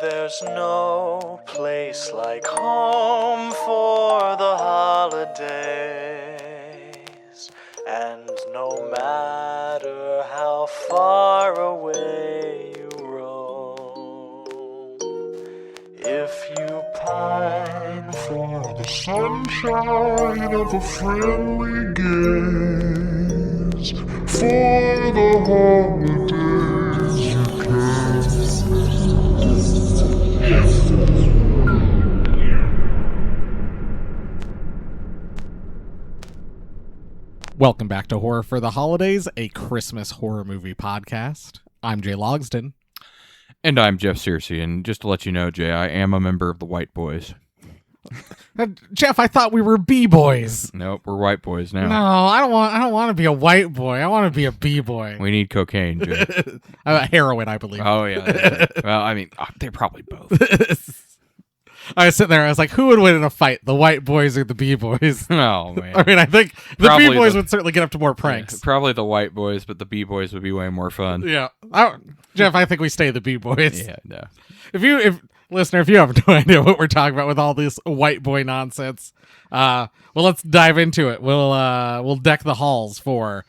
there's no place like home for the holidays. And no matter how far away you roam, if you pine for the sunshine of a friendly gaze, for the holidays you can. Welcome back to Horror for the Holidays, a Christmas horror movie podcast. I'm Jay Logsdon. And I'm Jeff Searcy, and just to let you know, Jay, I am a member of the White Boys. Jeff, I thought we were B-boys. Nope, we're White Boys now. No, I don't want to be a white boy. I want to be a B-boy. We need cocaine, Jay. Heroin, I believe. Oh, yeah. Well, I mean, they're probably both. I was sitting there, I was like, who would win in a fight, the white boys or the B-boys? Oh, man. I mean, I think the Probably B-boys would certainly get up to more pranks. Probably the White Boys, but the B-Boys would be way more fun. Yeah. Jeff, I think we stay the B-boys. Yeah, no. Listener, if you have no idea what we're talking about with all this white boy nonsense, well, let's dive into it. We'll deck the halls for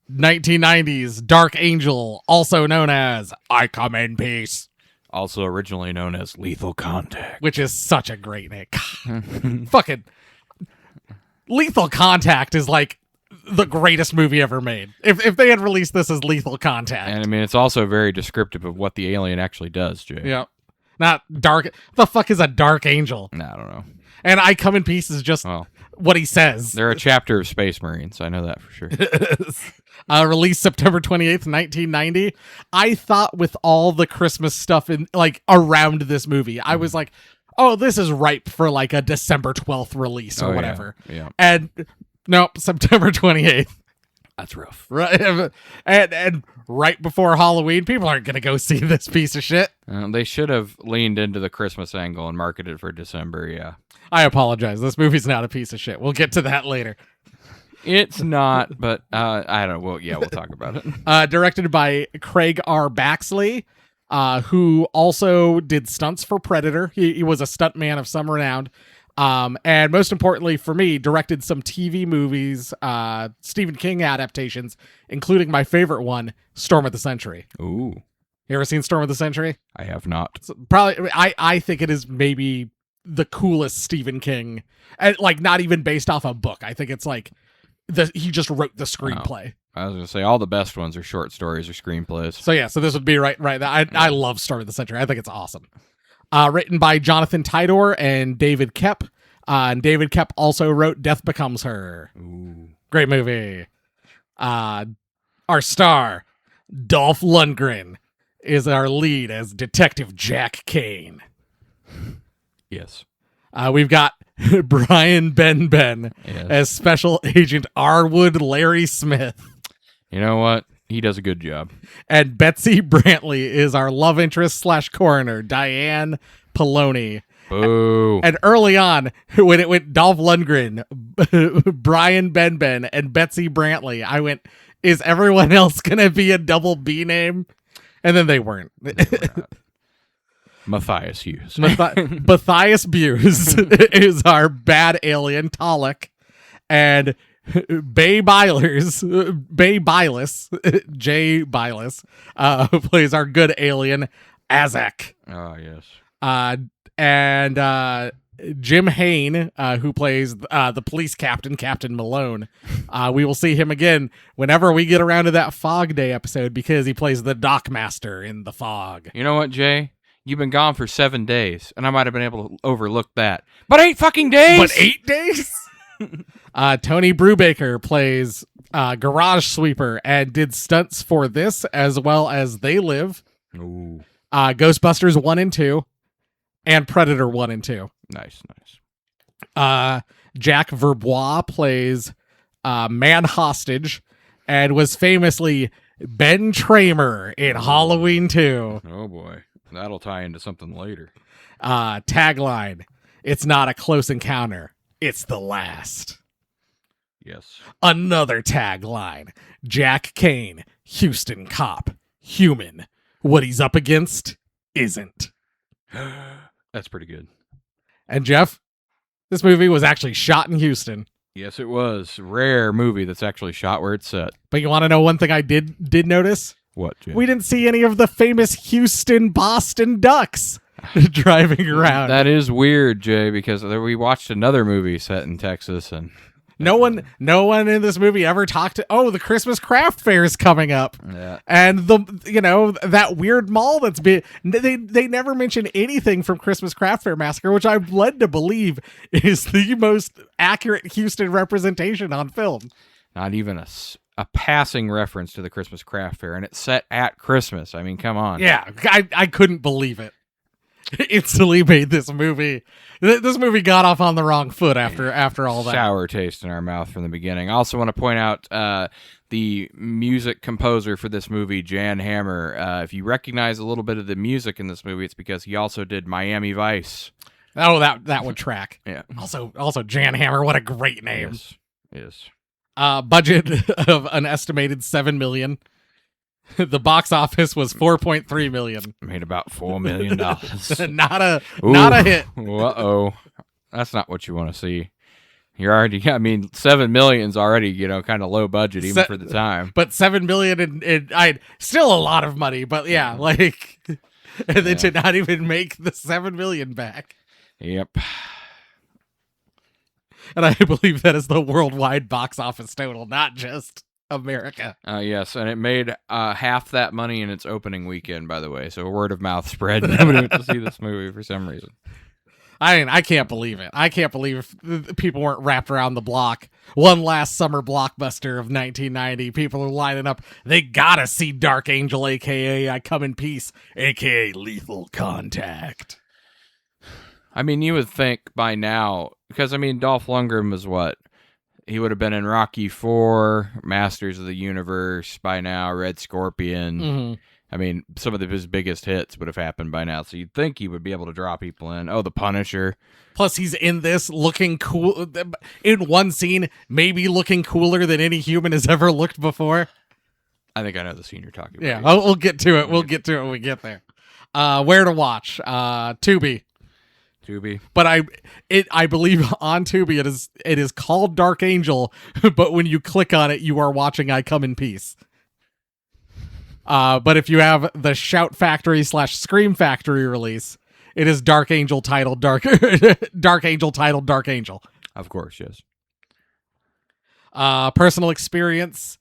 1990s Dark Angel, also known as I Come in Peace, Also originally known as Lethal Contact. which is such a great name. Fucking Lethal Contact is like the greatest movie ever made. If they had released this as Lethal Contact. And I mean, it's also very descriptive of what the alien actually does, Jay. Yeah. Not dark. The fuck is a Dark Angel? No, I don't know. And I Come in Peace is just Well, what he says. they're a chapter of Space Marines. I know that for sure. Released September 28th, 1990. I thought with all the Christmas stuff in like around this movie, I was like, oh, this is ripe for like a December 12th release or Oh, yeah, whatever. yeah. And nope, September 28th. That's rough. Right. And right before Halloween, people aren't going to go see this piece of shit. They should have leaned into the Christmas angle and marketed for December, yeah. I apologize. This movie's not a piece of shit. We'll get to that later. It's not, but I don't know. Well, yeah, we'll talk about it. Directed by Craig R. Baxley, who also did stunts for Predator. He was a stuntman of some renown. And most importantly for me, directed some TV movies, Stephen King adaptations, including my favorite one, Storm of the Century. Ooh, You ever seen Storm of the Century? I have not. It's probably, I think it is maybe the coolest Stephen King, and like not even based off a book. I think it's like he just wrote the screenplay. I was gonna say all the best ones are short stories or screenplays. So yeah, so this would be right. I love Storm of the Century. I think it's awesome. Written by Jonathan Tydor and David Koepp. And David Koepp also wrote Death Becomes Her. Ooh, Great movie. Our star, Dolph Lundgren, is our lead as Detective Jack Kane. yes, We've got Brian Ben yes. as Special Agent Arwood Larry Smith. You know what? He does a good job. And Betsy Brantley is our love interest / coroner, Diane Poloni. Boo. And early on, when it went Dolph Lundgren, Brian Ben, and Betsy Brantley, I went, is everyone else going to be a double B name? And then they weren't. Matthias Hughes. Matthias Buse is our bad alien, Talik. And Jay Bylis, plays our good alien, Azek. Oh yes. And Jim Hain, who plays the police captain, Captain Malone. We will see him again whenever we get around to that Fog Day episode because he plays the dockmaster in The Fog. You know what, Jay? You've been gone for 7 days, and I might have been able to overlook that. But 8 fucking days. But 8 days? Tony Brubaker plays Garage Sweeper and did stunts for this as well as They Live, Ooh, Ghostbusters 1 and 2, and Predator 1 and 2. nice. Jack Verbois plays Man Hostage and was famously Ben Tramer in Halloween 2. Oh boy, that'll tie into something later. Tagline, it's not a close encounter, it's the last. Yes. Another tagline, Jack Kane, Houston cop, human. What he's up against isn't. That's pretty good. And Jeff, this movie was actually shot in Houston. Yes, it was. Rare movie that's actually shot where it's set. But you want to know one thing I did notice? What, Jim? We didn't see any of the famous Houston Boston Ducks driving around. That is weird, Jay, because we watched another movie set in Texas, and No one in this movie ever talked to, oh, the Christmas craft fair is coming up. yeah, And that weird mall that's been, they never mention anything from Christmas Craft Fair Massacre, which I'm led to believe is the most accurate Houston representation on film. not even a passing reference to the Christmas craft fair, and it's set at Christmas. I mean, come on. Yeah, I couldn't believe it. Instantly made this movie. This movie got off on the wrong foot after all that. Sour taste in our mouth from the beginning. I also want to point out the music composer for this movie, Jan Hammer. If you recognize a little bit of the music in this movie, it's because he also did Miami Vice. Oh, that would track. Yeah. Also Jan Hammer, what a great name. Yes. Budget of an estimated $7 million. The box office was $4.3 million. Made about $4 million. not a hit. Uh-oh. That's not what you want to see. You're already, I mean, $7 million's already, kind of low budget even for the time. But $7 million and still a lot of money, but yeah, like and they did not even make the $7 million back. Yep. And I believe that is the worldwide box office total, not just America. Yes, and it made half that money in its opening weekend, by the way. So word of mouth spread. Nobody went to see this movie for some reason. I mean, I can't believe it. I can't believe people weren't wrapped around the block. One last summer blockbuster of 1990. People are lining up. They gotta see Dark Angel, a.k.a. I Come in Peace, a.k.a. Lethal Contact. I mean, you would think by now, because, I mean, Dolph Lundgren was what? He would have been in Rocky IV, Masters of the Universe by now, Red Scorpion. Mm-hmm. I mean, some of his biggest hits would have happened by now, so you'd think he would be able to draw people in. Oh, The Punisher. Plus, he's in this looking cool. In one scene, maybe looking cooler than any human has ever looked before. I think I know the scene you're talking about. Yeah, we'll get to it. We'll get to it when we get there. Where to watch? Tubi. But I believe on Tubi it is called Dark Angel, but when you click on it, you are watching I Come in Peace. But if you have the Shout Factory / Scream Factory release, it is Dark Angel titled Dark Angel titled Dark Angel. Of course, yes. Personal experience.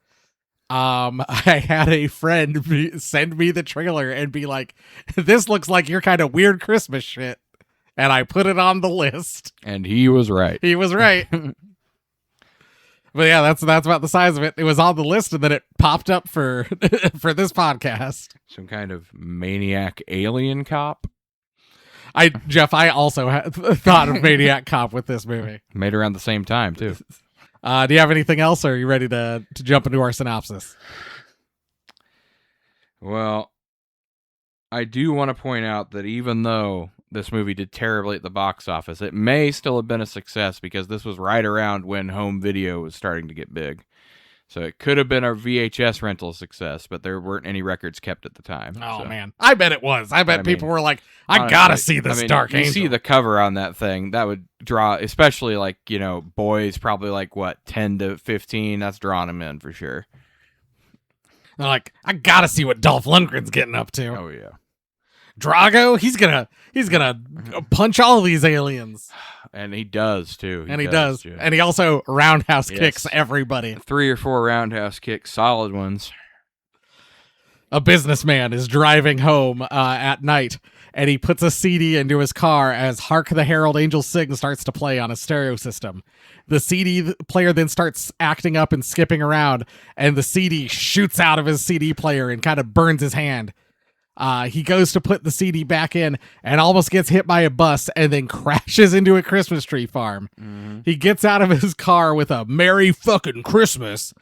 I had a friend send me the trailer and be like, "This looks like your kind of weird Christmas shit." And I put it on the list. And he was right. He was right. But yeah, that's about the size of it. It was on the list, and then it popped up for this podcast. Some kind of maniac alien cop. Jeff, I also thought of Maniac Cop with this movie. Made around the same time, too. Do you have anything else, or are you ready to jump into our synopsis? Well, I do want to point out that even though this movie did terribly at the box office, it may still have been a success because this was right around when home video was starting to get big. So it could have been a VHS rental success, but there weren't any records kept at the time. Oh, so. man. I bet it was. I bet people were like, I gotta see this Dark Angel. You see the cover on that thing, that would draw, especially boys probably 10 to 15, that's drawing them in for sure. They're like, I gotta see what Dolph Lundgren's getting up to. Oh, yeah. Drago, he's gonna punch all these aliens, and he does too. He does, and he also roundhouse kicks everybody. 3 or 4 roundhouse kicks, solid ones. A businessman is driving home at night, and he puts a CD into his car as "Hark the Herald Angels Sing" starts to play on a stereo system. The CD player then starts acting up and skipping around, and the CD shoots out of his CD player and kind of burns his hand. He goes to put the CD back in and almost gets hit by a bus and then crashes into a Christmas tree farm. Mm-hmm. He gets out of his car with a "Merry fucking Christmas"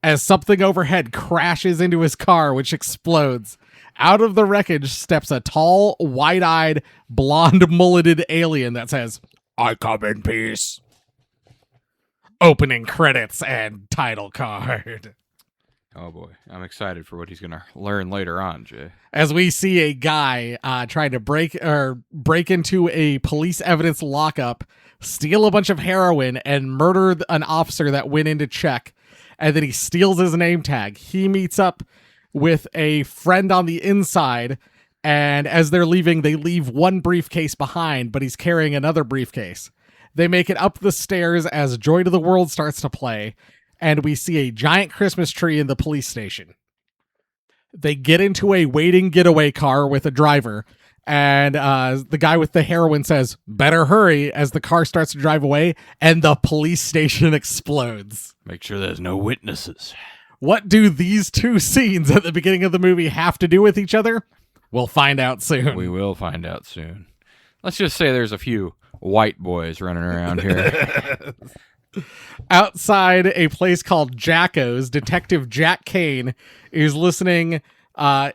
as something overhead crashes into his car, which explodes. Out of the wreckage steps a tall, wide-eyed, blonde-mulleted alien that says, "I come in peace." Opening credits and title card. Oh boy, I'm excited for what he's gonna learn later on, Jay. As we see a guy trying to break into a police evidence lockup, steal a bunch of heroin, and murder an officer that went in to check, and then he steals his name tag. He meets up with a friend on the inside, and as they're leaving, they leave one briefcase behind, but he's carrying another briefcase. They make it up the stairs as Joy to the World starts to play, and we see a giant Christmas tree in the police station. They get into a waiting getaway car with a driver, and the guy with the heroin says, "Better hurry," as the car starts to drive away, and the police station explodes. Make sure there's no witnesses. What do these two scenes at the beginning of the movie have to do with each other? We'll find out soon. We will find out soon. Let's just say there's a few white boys running around here. Outside a place called Jacko's, Detective Jack Kane is listening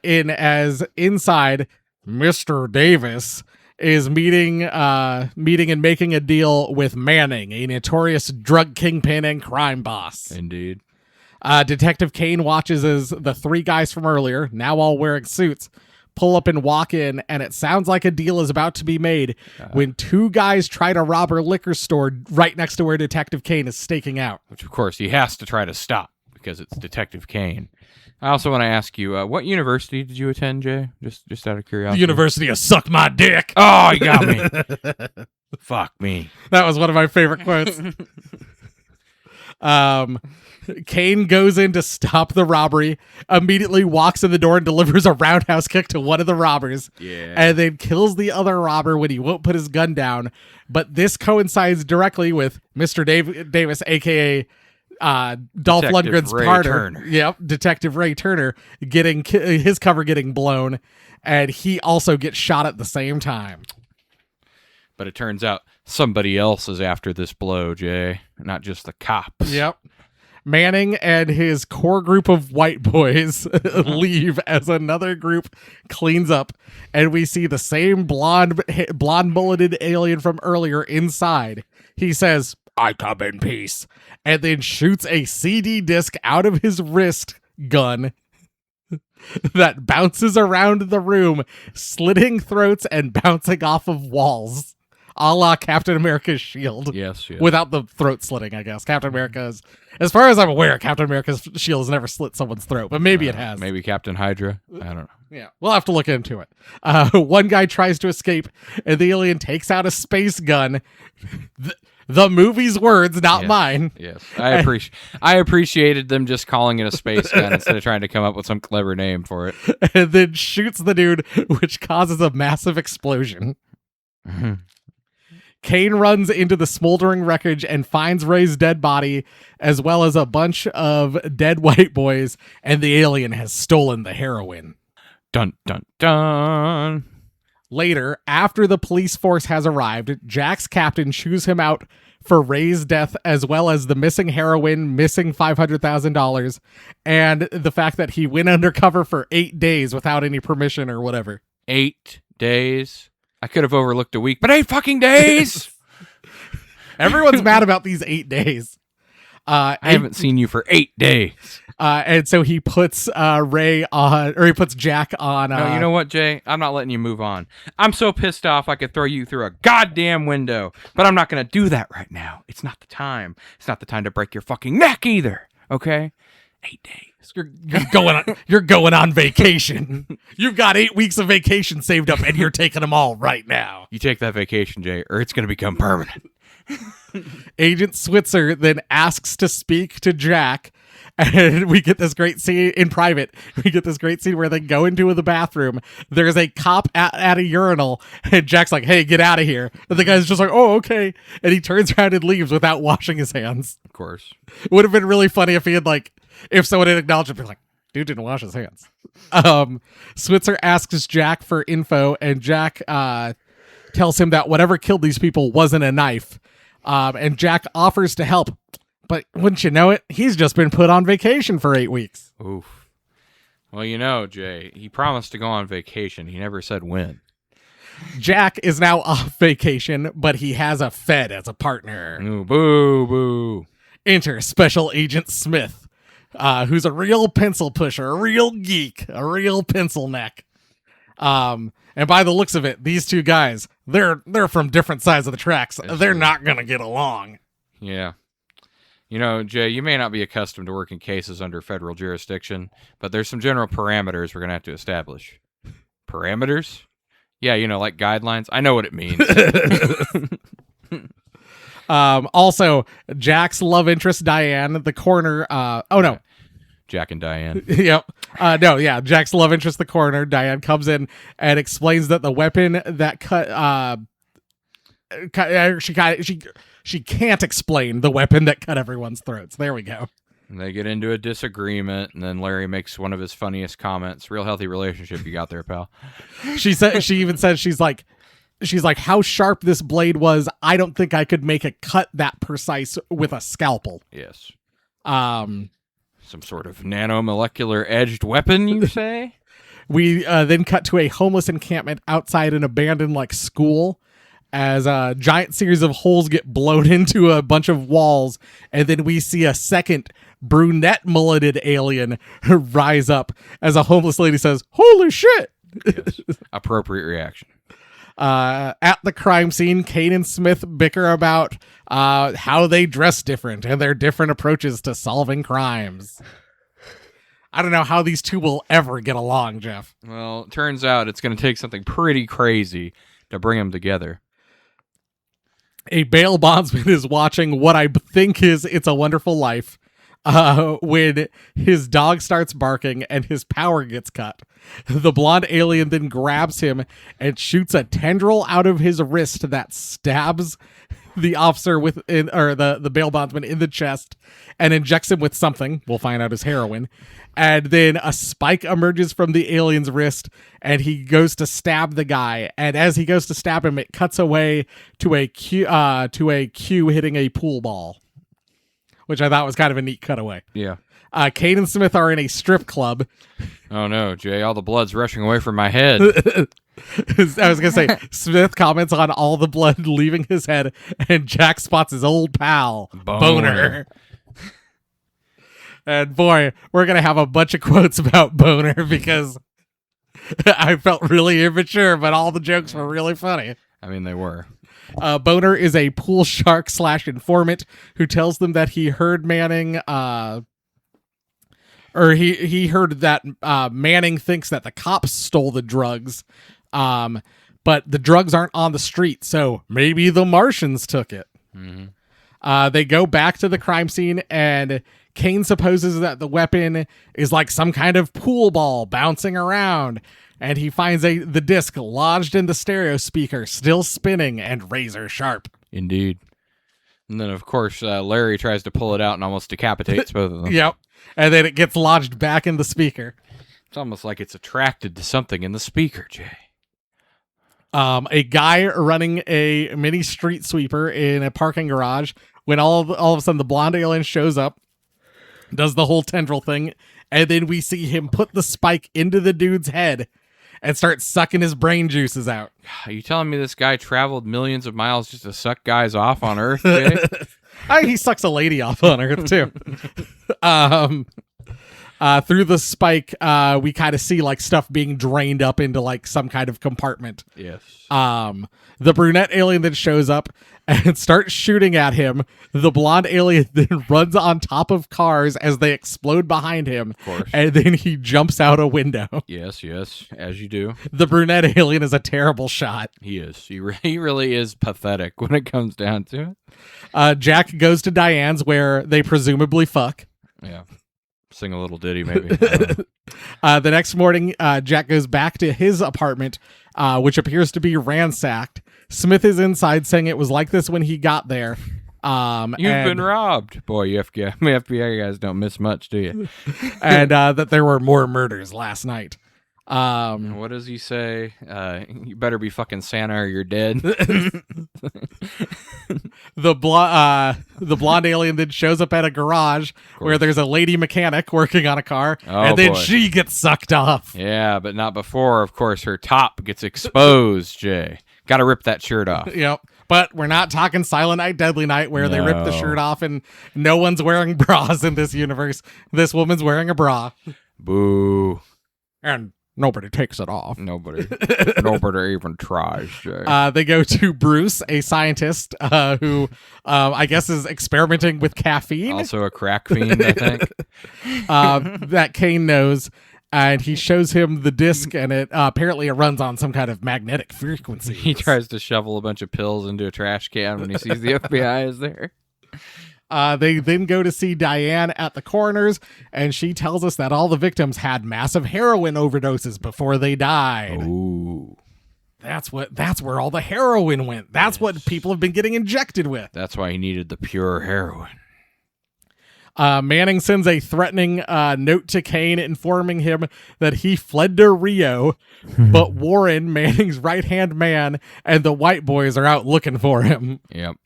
in as inside Mr. Davis is meeting and making a deal with Manning, a notorious drug kingpin and crime boss. Indeed. Detective Kane watches as the three guys from earlier, now all wearing suits, pull up and walk in, and it sounds like a deal is about to be made when two guys try to rob a liquor store right next to where Detective Kane is staking out. Which, of course, he has to try to stop because it's Detective Kane. I also want to ask you, what university did you attend, Jay? Just out of curiosity. The University of Suck My Dick. Oh, you got me. Fuck me. That was one of my favorite quotes. Kane goes in to stop the robbery, immediately walks in the door and delivers a roundhouse kick to one of the robbers, and then kills the other robber when he won't put his gun down. But this coincides directly with Mr. Davis, a.k.a. Dolph Detective Lundgren's Ray partner. Turner. Yep, Detective Ray Turner getting his cover getting blown, and he also gets shot at the same time. But it turns out somebody else is after this blow, Jay, not just the cops. Yep. Manning and his core group of white boys leave as another group cleans up, and we see the same blonde mulleted alien from earlier inside. He says, "I come in peace," and then shoots a CD disc out of his wrist gun that bounces around the room, slitting throats and bouncing off of walls. A la Captain America's shield. Yes. Without the throat slitting, I guess. Captain America's, as far as I'm aware, Captain America's shield has never slit someone's throat, but maybe it has. Maybe Captain Hydra. I don't know. Yeah, we'll have to look into it. One guy tries to escape, and the alien takes out a space gun. The movie's words, not mine. Yes, I appreciated them just calling it a space gun instead of trying to come up with some clever name for it. And then shoots the dude, which causes a massive explosion. Kane runs into the smoldering wreckage and finds Ray's dead body, as well as a bunch of dead white boys, and the alien has stolen the heroin. Dun, dun, dun. Later, after the police force has arrived, Jack's captain chews him out for Ray's death, as well as the missing heroin, missing $500,000, and the fact that he went undercover for 8 days without any permission or whatever. 8 days? I could have overlooked a week, but 8 fucking days! Everyone's mad about these 8 days. I haven't seen you for 8 days. And so he puts Ray on, or he puts Jack on. No, you know what, Jay? I'm not letting you move on. I'm so pissed off I could throw you through a goddamn window, but I'm not going to do that right now. It's not the time. It's not the time to break your fucking neck either, okay? 8 days. You're going on vacation. You've got 8 weeks of vacation saved up, and you're taking them all right now. You take that vacation, Jay, or it's going to become permanent. Agent Switzer then asks to speak to Jack, and we get this great scene in private. We get this great scene where they go into the bathroom. There's a cop at a urinal, and Jack's like, "Hey, get out of here." And the guy's just like, "Oh, okay." And he turns around and leaves without washing his hands. Of course. It would have been really funny if he had, like, if someone had acknowledged it, be like, "Dude didn't wash his hands." Switzer asks Jack for info, and Jack tells him that whatever killed these people wasn't a knife. And Jack offers to help. But wouldn't you know it, he's just been put on vacation for 8 weeks. Oof. Well, you know, Jay, he promised to go on vacation. He never said when. Jack is now off vacation, but he has a Fed as a partner. Ooh, boo, boo. Enter Special Agent Smith, who's a real pencil pusher, a real geek, a real pencil neck. And by the looks of it, these two guys, they're from different sides of the tracks. They're not gonna get along. Yeah. You know, Jay, you may not be accustomed to working cases under federal jurisdiction, but there's some general parameters we're going to have to establish. Parameters? Yeah, you know, like guidelines. I know what it means. Also, Jack's love interest, Diane, the coroner. Jack and Diane. Yep. Jack's love interest, the coroner, Diane, comes in and explains that the weapon that she can't explain the weapon that cut everyone's throats. There we go. And they get into a disagreement, and then Larry makes one of his funniest comments. Real healthy relationship you got there, pal. She even says she's like, how sharp this blade was. I don't think I could make a cut that precise with a scalpel. Yes. Some sort of nanomolecular edged weapon, you say? We then cut to a homeless encampment outside an abandoned school, as a giant series of holes get blown into a bunch of walls, and then we see a second brunette mulleted alien rise up as a homeless lady says, "Holy shit!" Yes. Appropriate reaction. At the crime scene, Kane and Smith bicker about how they dress different and their different approaches to solving crimes. I don't know how these two will ever get along, Jeff. Well, it turns out it's going to take something pretty crazy to bring them together. A bail bondsman is watching what I think is It's a Wonderful Life when his dog starts barking and his power gets cut. The blonde alien then grabs him and shoots a tendril out of his wrist that stabs the officer the bail bondsman in the chest and injects him with something. We'll find out is heroin. And then a spike emerges from the alien's wrist, and he goes to stab the guy. And as he goes to stab him, it cuts away to a cue hitting a pool ball, which I thought was kind of a neat cutaway. Yeah. Kane and Smith are in a strip club. Oh no, Jay! All the blood's rushing away from my head. I was gonna say, Smith comments on all the blood leaving his head, and Jack spots his old pal Boner. And boy, we're gonna have a bunch of quotes about Boner because I felt really immature, but all the jokes were really funny. I mean, they were. Boner is a pool shark / informant who tells them that he heard Manning, he heard that Manning thinks that the cops stole the drugs, but the drugs aren't on the street, so maybe the Martians took it. Mm-hmm. They go back to the crime scene, and Kane supposes that the weapon is like some kind of pool ball bouncing around, and he finds the disc lodged in the stereo speaker, still spinning and razor sharp. Indeed. And then, of course, Larry tries to pull it out and almost decapitates both of them. Yep. And then it gets lodged back in the speaker. It's almost like it's attracted to something in the speaker, Jay. A guy running a mini street sweeper in a parking garage, when all of a sudden the blonde alien shows up, does the whole tendril thing, and then we see him put the spike into the dude's head and start sucking his brain juices out. Are you telling me this guy traveled millions of miles just to suck guys off on Earth, Jay? He sucks a lady off on Earth, too. Through the spike, we kind of see stuff being drained up into some kind of compartment. Yes. The brunette alien then shows up and starts shooting at him. The blonde alien then runs on top of cars as they explode behind him. Of course. And then he jumps out a window. Yes, as you do. The brunette alien is a terrible shot. He is. He really is pathetic when it comes down to it. Jack goes to Diane's where they presumably fuck. Yeah. Sing a little ditty, maybe. The next morning, Jack goes back to his apartment, which appears to be ransacked. Smith is inside saying it was like this when he got there. You've been robbed. Boy, you FBI guys don't miss much, do you? And that there were more murders last night. What does he say? You better be fucking Santa or you're dead. The blonde alien then shows up at a garage where there's a lady mechanic working on a car, and then she gets sucked off. Yeah, but not before, of course, her top gets exposed, Jay. Gotta rip that shirt off. Yep. But we're not talking Silent Night, Deadly Night, where they rip the No. shirt off and no one's wearing bras in this universe. This woman's wearing a bra. Boo. And nobody takes it off. Nobody even tries, Jay. They go to Bruce, a scientist who I guess is experimenting with caffeine. Also a crack fiend, I think. That Kane knows. And he shows him the disc, and it apparently it runs on some kind of magnetic frequency. He tries to shovel a bunch of pills into a trash can when he sees the FBI is there. They then go to see Diane at the coroner's, and she tells us that all the victims had massive heroin overdoses before they died. Ooh. That's where all the heroin went. That's what people have been getting injected with. That's why he needed the pure heroin. Manning sends a threatening note to Kane informing him that he fled to Rio, but Warren, Manning's right-hand man, and the white boys are out looking for him. Yep.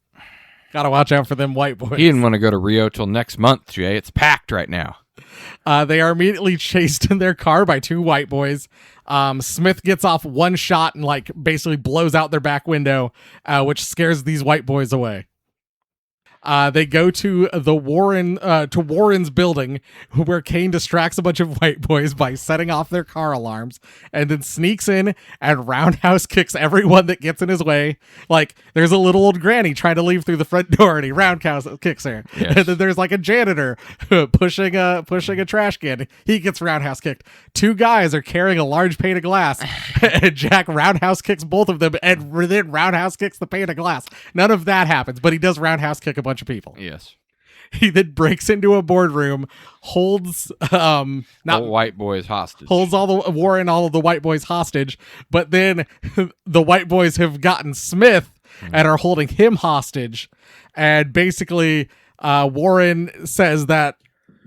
Gotta watch out for them white boys. He didn't want to go to Rio till next month, Jay. It's packed right now. They are immediately chased in their car by two white boys. Smith gets off one shot and basically blows out their back window, which scares these white boys away. They go to Warren's building, where Kane distracts a bunch of white boys by setting off their car alarms, and then sneaks in and roundhouse kicks everyone that gets in his way. There's a little old granny trying to leave through the front door, and he roundhouse kicks her. Yes. And then there's a janitor pushing a trash can. He gets roundhouse kicked. Two guys are carrying a large pane of glass, and Jack roundhouse kicks both of them, and then roundhouse kicks the pane of glass. None of that happens, but he does roundhouse kick a bunch of people. Yes. He then breaks into a boardroom, holds All white boys hostage. holds all the white boys hostage, but then the white boys have gotten Smith and are holding him hostage. And basically, Warren says that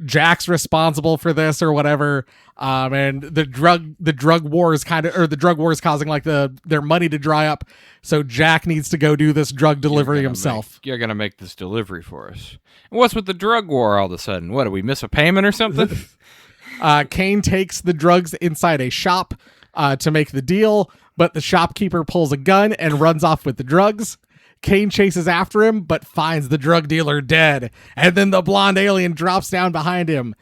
Jack's responsible for this or whatever. And the drug war is causing their money to dry up. So Jack needs to go do this drug delivery himself. You're going to make this delivery for us. And what's with the drug war all of a sudden? What, did we miss a payment or something? Kane takes the drugs inside a shop to make the deal, but the shopkeeper pulls a gun and runs off with the drugs. Kane chases after him, but finds the drug dealer dead. And then the blonde alien drops down behind him.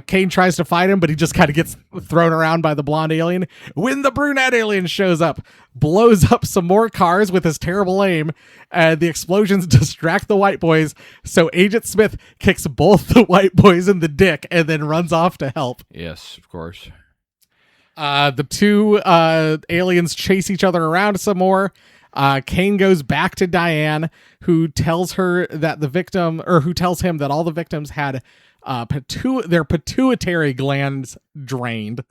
Kane tries to fight him, but he just kind of gets thrown around by the blonde alien. When the brunette alien shows up, blows up some more cars with his terrible aim, and the explosions distract the white boys. So Agent Smith kicks both the white boys in the dick and then runs off to help. Yes, of course. The two aliens chase each other around some more. Kane goes back to Diane, who tells him that all the victims had their pituitary glands drained,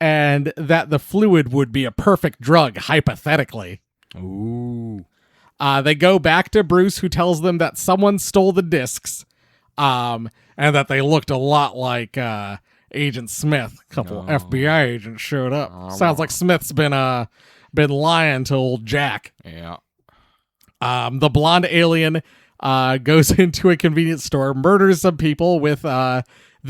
and that the fluid would be a perfect drug, hypothetically. Ooh. They go back to Bruce, who tells them that someone stole the discs, and that they looked a lot like Agent Smith. A couple FBI agents showed up. Sounds like Smith's been lying to old Jack. Yeah. The blonde alien goes into a convenience store, murders some people with the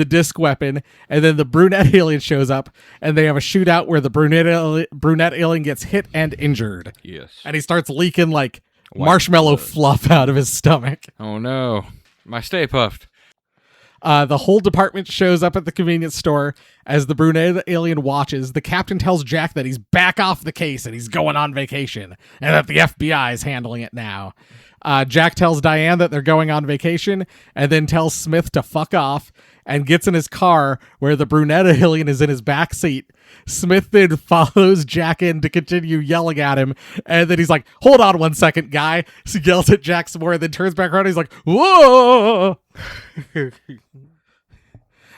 disc weapon, and then the brunette alien shows up, and they have a shootout where the brunette alien gets hit and injured. Yes. And he starts leaking marshmallow fluff out of his stomach. Oh no. My Stay Puffed. The whole department shows up at the convenience store as the brunette alien watches. The captain tells Jack that he's back off the case and he's going on vacation, and that the FBI is handling it now. Jack tells Diane that they're going on vacation, and then tells Smith to fuck off, and gets in his car where the brunette alien is in his back seat. Smith then follows Jack in to continue yelling at him, and then he's like, "Hold on one second, guy." So he yells at Jack some more, and then turns back around and he's like, "Whoa!"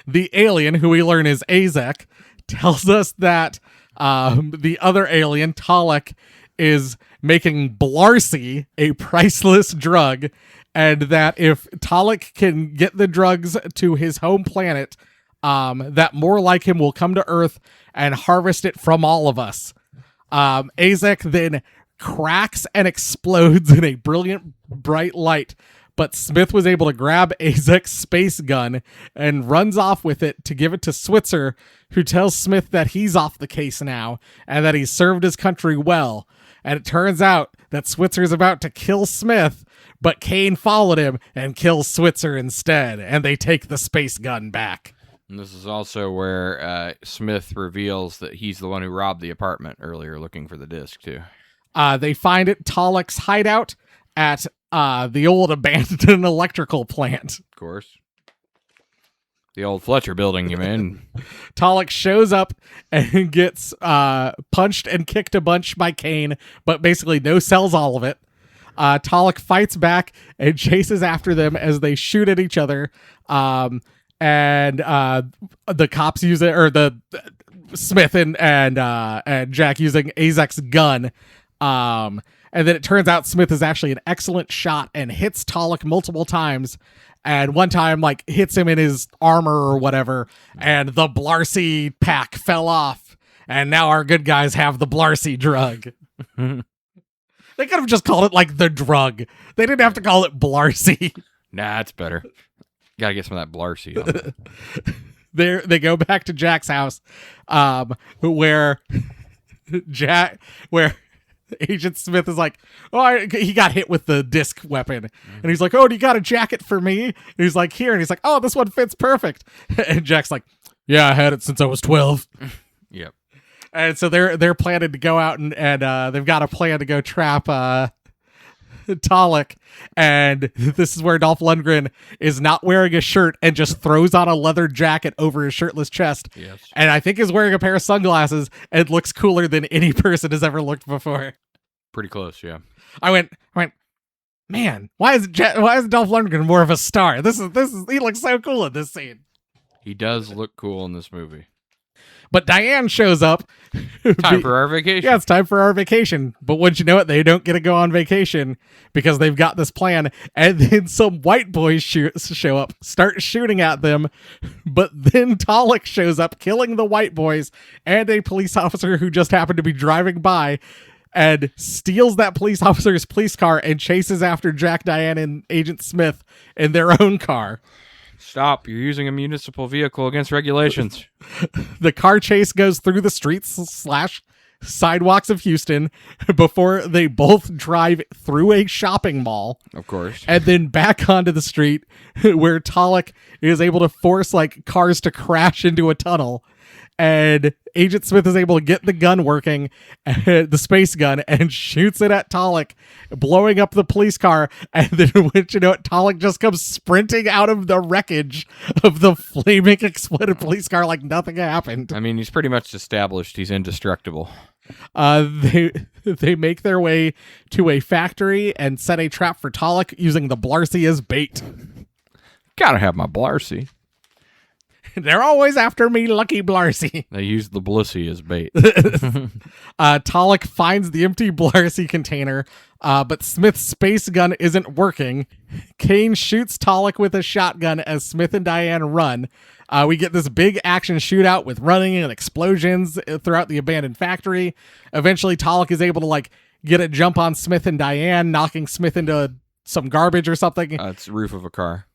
The alien, who we learn is Azek, tells us that the other alien, Talek, is making Blarcy a priceless drug, and that if Talek can get the drugs to his home planet, that more like him will come to Earth and harvest it from all of us. Azek then cracks and explodes in a brilliant, bright light, but Smith was able to grab Azek's space gun and runs off with it to give it to Switzer, who tells Smith that he's off the case now and that he's served his country well. And it turns out that Switzer's about to kill Smith, but Kane followed him and kills Switzer instead, and they take the space gun back. And this is also where Smith reveals that he's the one who robbed the apartment earlier looking for the disc, too. They find it Tolek's hideout at the old abandoned electrical plant. Of course. The old Fletcher building, you mean? Tolek shows up and gets punched and kicked a bunch by Kane, but basically sells all of it. Tolek fights back and chases after them as they shoot at each other. And the cops use it, or the Smith and Jack using Azek's gun. And then it turns out Smith is actually an excellent shot and hits Tolek multiple times. And one time, like, hits him in his armor or whatever, and the Blarcy pack fell off. And now our good guys have the Blarcy drug. They could have just called it, like, the drug. They didn't have to call it Blarcy. Nah, it's better. Gotta get some of that Blarcy on it. They go back to Jack's house, where Agent Smith is like, he got hit with the disc weapon. And he's like, oh, do you got a jacket for me? And he's like, here. And he's like, oh, this one fits perfect. And Jack's like, yeah, I had it since I was 12. Yep. And so they're planning to go out and they've got a plan to go trap Tolek. And this is where Dolph Lundgren is not wearing a shirt and just throws on a leather jacket over his shirtless chest. Yes. And I think is wearing a pair of sunglasses and looks cooler than any person has ever looked before. Pretty close, yeah. I went, man, why is Dolph Lundgren more of a star? This is he looks so cool in this scene. He does look cool in this movie. But Diane shows up. Time for our vacation. Yeah, it's time for our vacation. But wouldn't you know it, they don't get to go on vacation because they've got this plan. And then some white boys show up, start shooting at them. But then Tolek shows up, killing the white boys and a police officer who just happened to be driving by, and steals that police officer's police car and chases after Jack, Diane, and Agent Smith in their own car. Stop. You're using a municipal vehicle against regulations. The car chase goes through the streets / sidewalks of Houston before they both drive through a shopping mall. Of course. And then back onto the street where Tolek is able to force like cars to crash into a tunnel. And Agent Smith is able to get the gun working, the space gun, and shoots it at Tolek, blowing up the police car. And then, Tolek just comes sprinting out of the wreckage of the flaming exploded police car like nothing happened. I mean, he's pretty much established he's indestructible. They make their way to a factory and set a trap for Tolek using the Blarcy as bait. Gotta have my Blarcy. They're always after me, Lucky Blarcy. They use the Blissy as bait. Tolek finds the empty Blarcy container, but Smith's space gun isn't working. Kane shoots Tolek with a shotgun as Smith and Diane run. We get this big action shootout with running and explosions throughout the abandoned factory. Eventually, Tolek is able to get a jump on Smith and Diane, knocking Smith into some garbage or something. It's the roof of a car.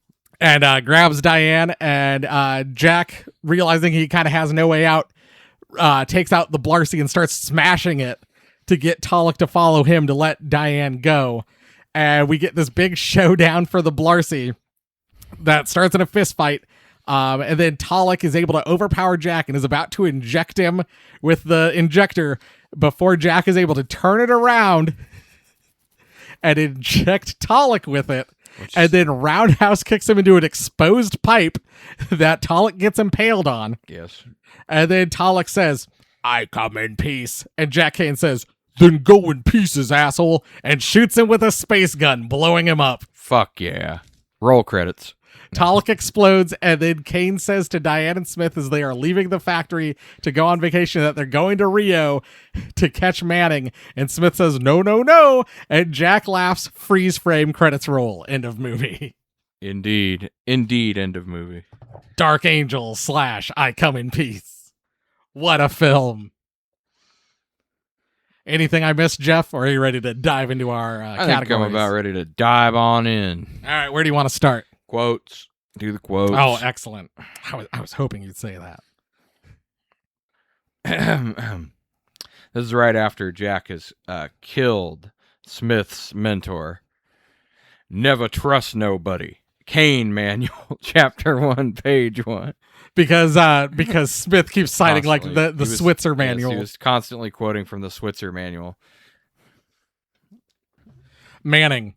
And grabs Diane, and Jack, realizing he kind of has no way out, takes out the Blarcy and starts smashing it to get Tolek to follow him to let Diane go. And we get this big showdown for the Blarcy that starts in a fist fight. And then Tolek is able to overpower Jack and is about to inject him with the injector before Jack is able to turn it around and inject Tolek with it. And then roundhouse kicks him into an exposed pipe that Tolek gets impaled on. Yes. And then Tolek says, I come in peace. And Jack Kane says, then go in pieces, asshole. And shoots him with a space gun, blowing him up. Fuck yeah. Roll credits. Tolek explodes, and then Kane says to Diane and Smith as they are leaving the factory to go on vacation that they're going to Rio to catch Manning. And Smith says, no, no, no. And Jack laughs, freeze frame, credits roll. End of movie. Indeed. Indeed, end of movie. Dark Angel / I Come in Peace. What a film. Anything I missed, Jeff? Or are you ready to dive into our I categories? think I'm about ready to dive on in. All right, where do you want to start? Quotes. Do the quotes. Oh, excellent. I was hoping you'd say that. This is right after Jack has killed Smith's mentor. Never trust nobody. Kane Manual, Chapter 1, Page 1. Because Smith keeps citing like Constantly. the Switzer manual. Yes, he was constantly quoting from the Switzer manual. Manning.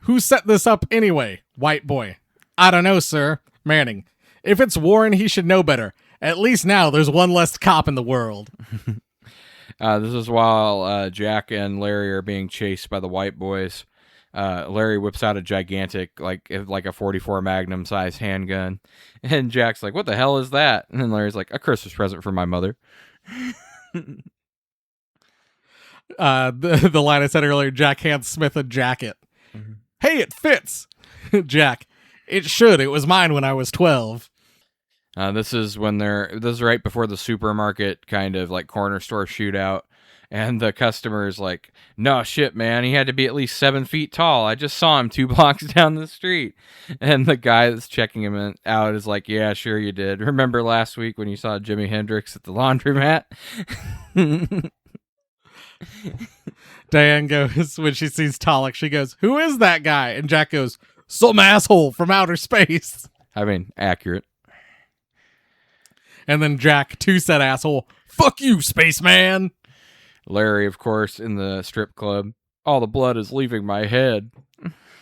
Who set this up anyway? White boy. I don't know, sir. Manning. If it's Warren, he should know better. At least now there's one less cop in the world. This is while Jack and Larry are being chased by the white boys. Larry whips out a gigantic, like a 44 Magnum size handgun, and Jack's like, "What the hell is that?" And then Larry's like, "A Christmas present for my mother." The line I said earlier, Jack hands Smith a jacket. Mm-hmm. Hey, it fits. Jack, it should. It was mine when I was 12. This is right before the supermarket kind of like corner store shootout. And the customer's like, "No shit, man. He had to be at least 7 feet tall. I just saw him 2 blocks down the street." And the guy that's checking him out is like, "Yeah, sure you did. Remember last week when you saw Jimi Hendrix at the laundromat?" Diane goes, when she sees Talik, she goes, "Who is that guy?" And Jack goes, "Some asshole from outer space." I mean, accurate. And then Jack, to said asshole, "Fuck you, spaceman." Larry, of course, in the strip club. "All the blood is leaving my head."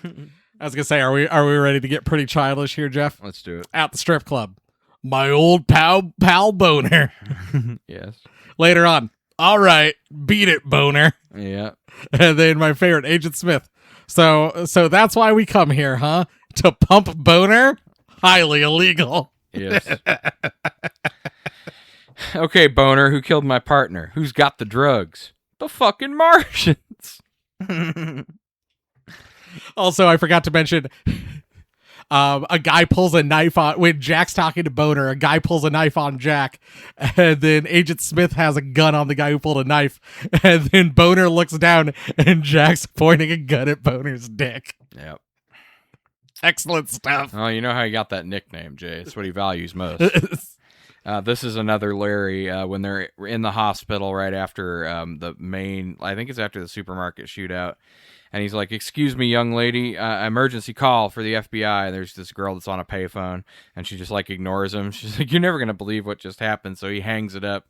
I was gonna say, are we ready to get pretty childish here, Jeff? Let's do it. At the strip club, my old pal Boner. Yes. Later on, all right, beat it, Boner. Yeah. And then my favorite, Agent Smith. So that's why we come here, huh? To pump Boner? Highly illegal. Yes. "Okay, Boner, who killed my partner? Who's got the drugs?" "The fucking Martians." Also, I forgot to mention, a guy pulls a knife on, when Jack's talking to Boner, a guy pulls a knife on Jack, and then Agent Smith has a gun on the guy who pulled a knife, and then Boner looks down, and Jack's pointing a gun at Boner's dick. Yep. Excellent stuff. Oh, you know how he got that nickname, Jay. It's what he values most. This is another Larry when they're in the hospital right after the main, I think it's after the supermarket shootout. And he's like, "Excuse me, young lady, emergency call for the FBI." And there's this girl that's on a payphone, and she just like ignores him. She's like, "You're never going to believe what just happened." So he hangs it up,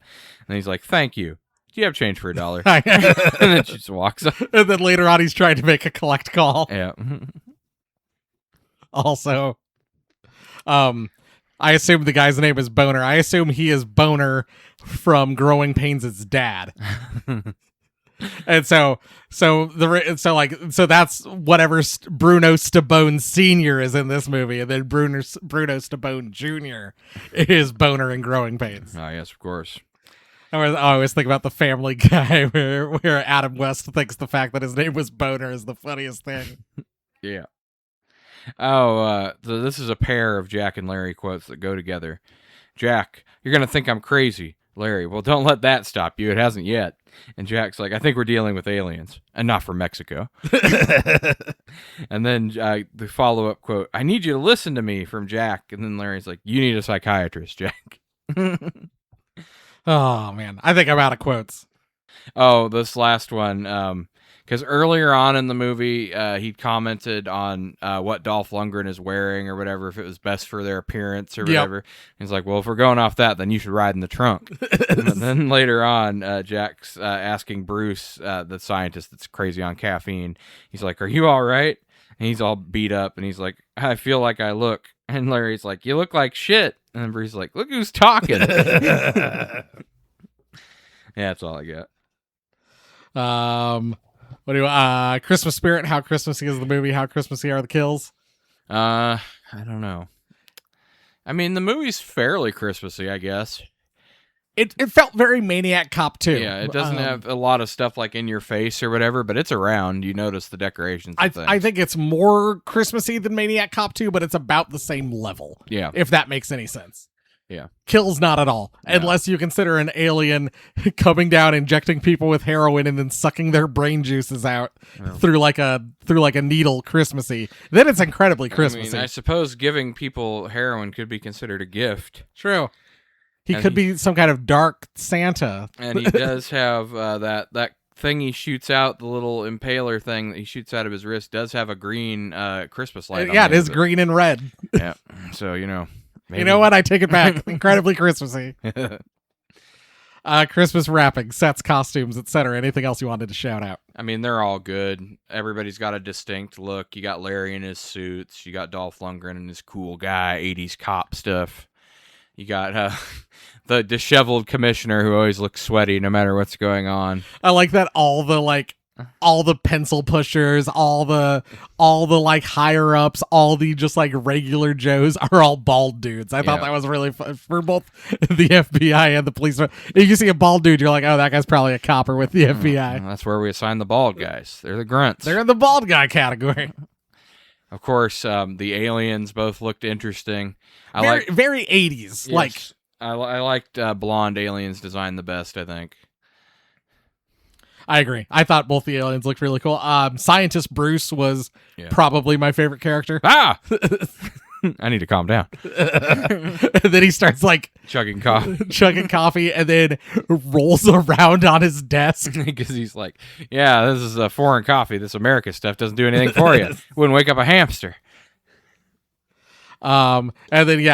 and he's like, "Thank you. Do you have change for $1?" And then she just walks up. And then later on, he's trying to make a collect call. Yeah. Also, I assume the guy's name is Boner. I assume he is Boner from Growing Pains' dad. And so that's whatever Bruno Stabone Sr. is in this movie, and then Bruno Stabone Jr. is Boner in Growing Pains. Oh, yes, of course. I always think about the Family Guy where Adam West thinks the fact that his name was Boner is the funniest thing. Yeah. Oh, so this is a pair of Jack and Larry quotes that go together. "Jack, you're going to think I'm crazy." Larry, "Well, don't let that stop you. It hasn't yet." And Jack's like, "I think we're dealing with aliens, and not from Mexico." And then the follow-up quote, "I need you to listen to me," from Jack. And then Larry's like, "You need a psychiatrist, Jack." Oh, man. I think I'm out of quotes. Oh, this last one. Because earlier on in the movie, he commented on what Dolph Lundgren is wearing or whatever, if it was best for their appearance or whatever. He's like, "Well, if we're going off that, then you should ride in the trunk." And then later on, Jack's asking Bruce, the scientist that's crazy on caffeine, he's like, "Are you all right?" And he's all beat up, and he's like, "I feel like I look." And Larry's like, "You look like shit." And Bruce's like, "Look who's talking." Yeah, that's all I got. What do you Christmas Spirit? How Christmassy is the movie? How Christmassy are the kills? I don't know. I mean, the movie's fairly Christmassy, I guess. It felt very Maniac Cop 2. Yeah, it doesn't have a lot of stuff like in your face or whatever, but it's around. You notice the decorations. I think it's more Christmassy than Maniac Cop 2, but it's about the same level. Yeah. If that makes any sense. Yeah. Kills not at all, unless you consider an alien coming down, injecting people with heroin, and then sucking their brain juices out through like a needle. Christmassy. Then it's incredibly Christmassy. I mean, I suppose giving people heroin could be considered a gift. True. He And could be some kind of dark Santa. And he does have that thing he shoots out, the little impaler thing that he shoots out of his wrist, does have a green Christmas light on Yeah, the it end is of green and red. Yeah, so, you know. You know what? I take it back. Incredibly Christmassy. Christmas wrapping, sets, costumes, etc. Anything else you wanted to shout out? I mean, they're all good. Everybody's got a distinct look. You got Larry in his suits. You got Dolph Lundgren in his cool guy 80s cop stuff. You got the disheveled commissioner who always looks sweaty no matter what's going on. I like that all the pencil pushers, all the like higher ups, all the just like regular Joes are all bald dudes. I thought that was really fun for both the FBI and the police. If you see a bald dude, you're like, oh, that guy's probably a copper with the FBI. That's where we assign the bald guys. They're the grunts. They're in the bald guy category. Of course, the aliens both looked interesting. Very 80s. Yes, Like I liked blonde aliens design the best, I think. I agree. I thought both the aliens looked really cool. Scientist Bruce was probably my favorite character. Ah! I need to calm down. And then he starts like Chugging coffee and then rolls around on his desk. Because he's like, yeah, this is a foreign coffee. This America stuff doesn't do anything for you. Wouldn't wake up a hamster. And then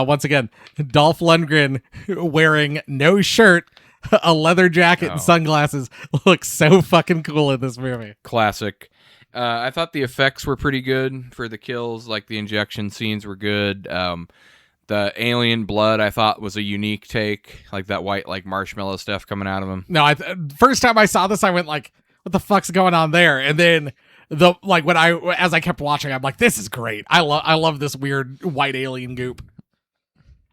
once again, Dolph Lundgren wearing no shirt, a leather jacket, and sunglasses looks so fucking cool in this movie. Classic. I thought the effects were pretty good for the kills. Like the injection scenes were good. The alien blood I thought was a unique take, like that white like marshmallow stuff coming out of him. No, first time I saw this, I went like, "What the fuck's going on there?" And then as I kept watching, I'm like, "This is great. I love this weird white alien goop."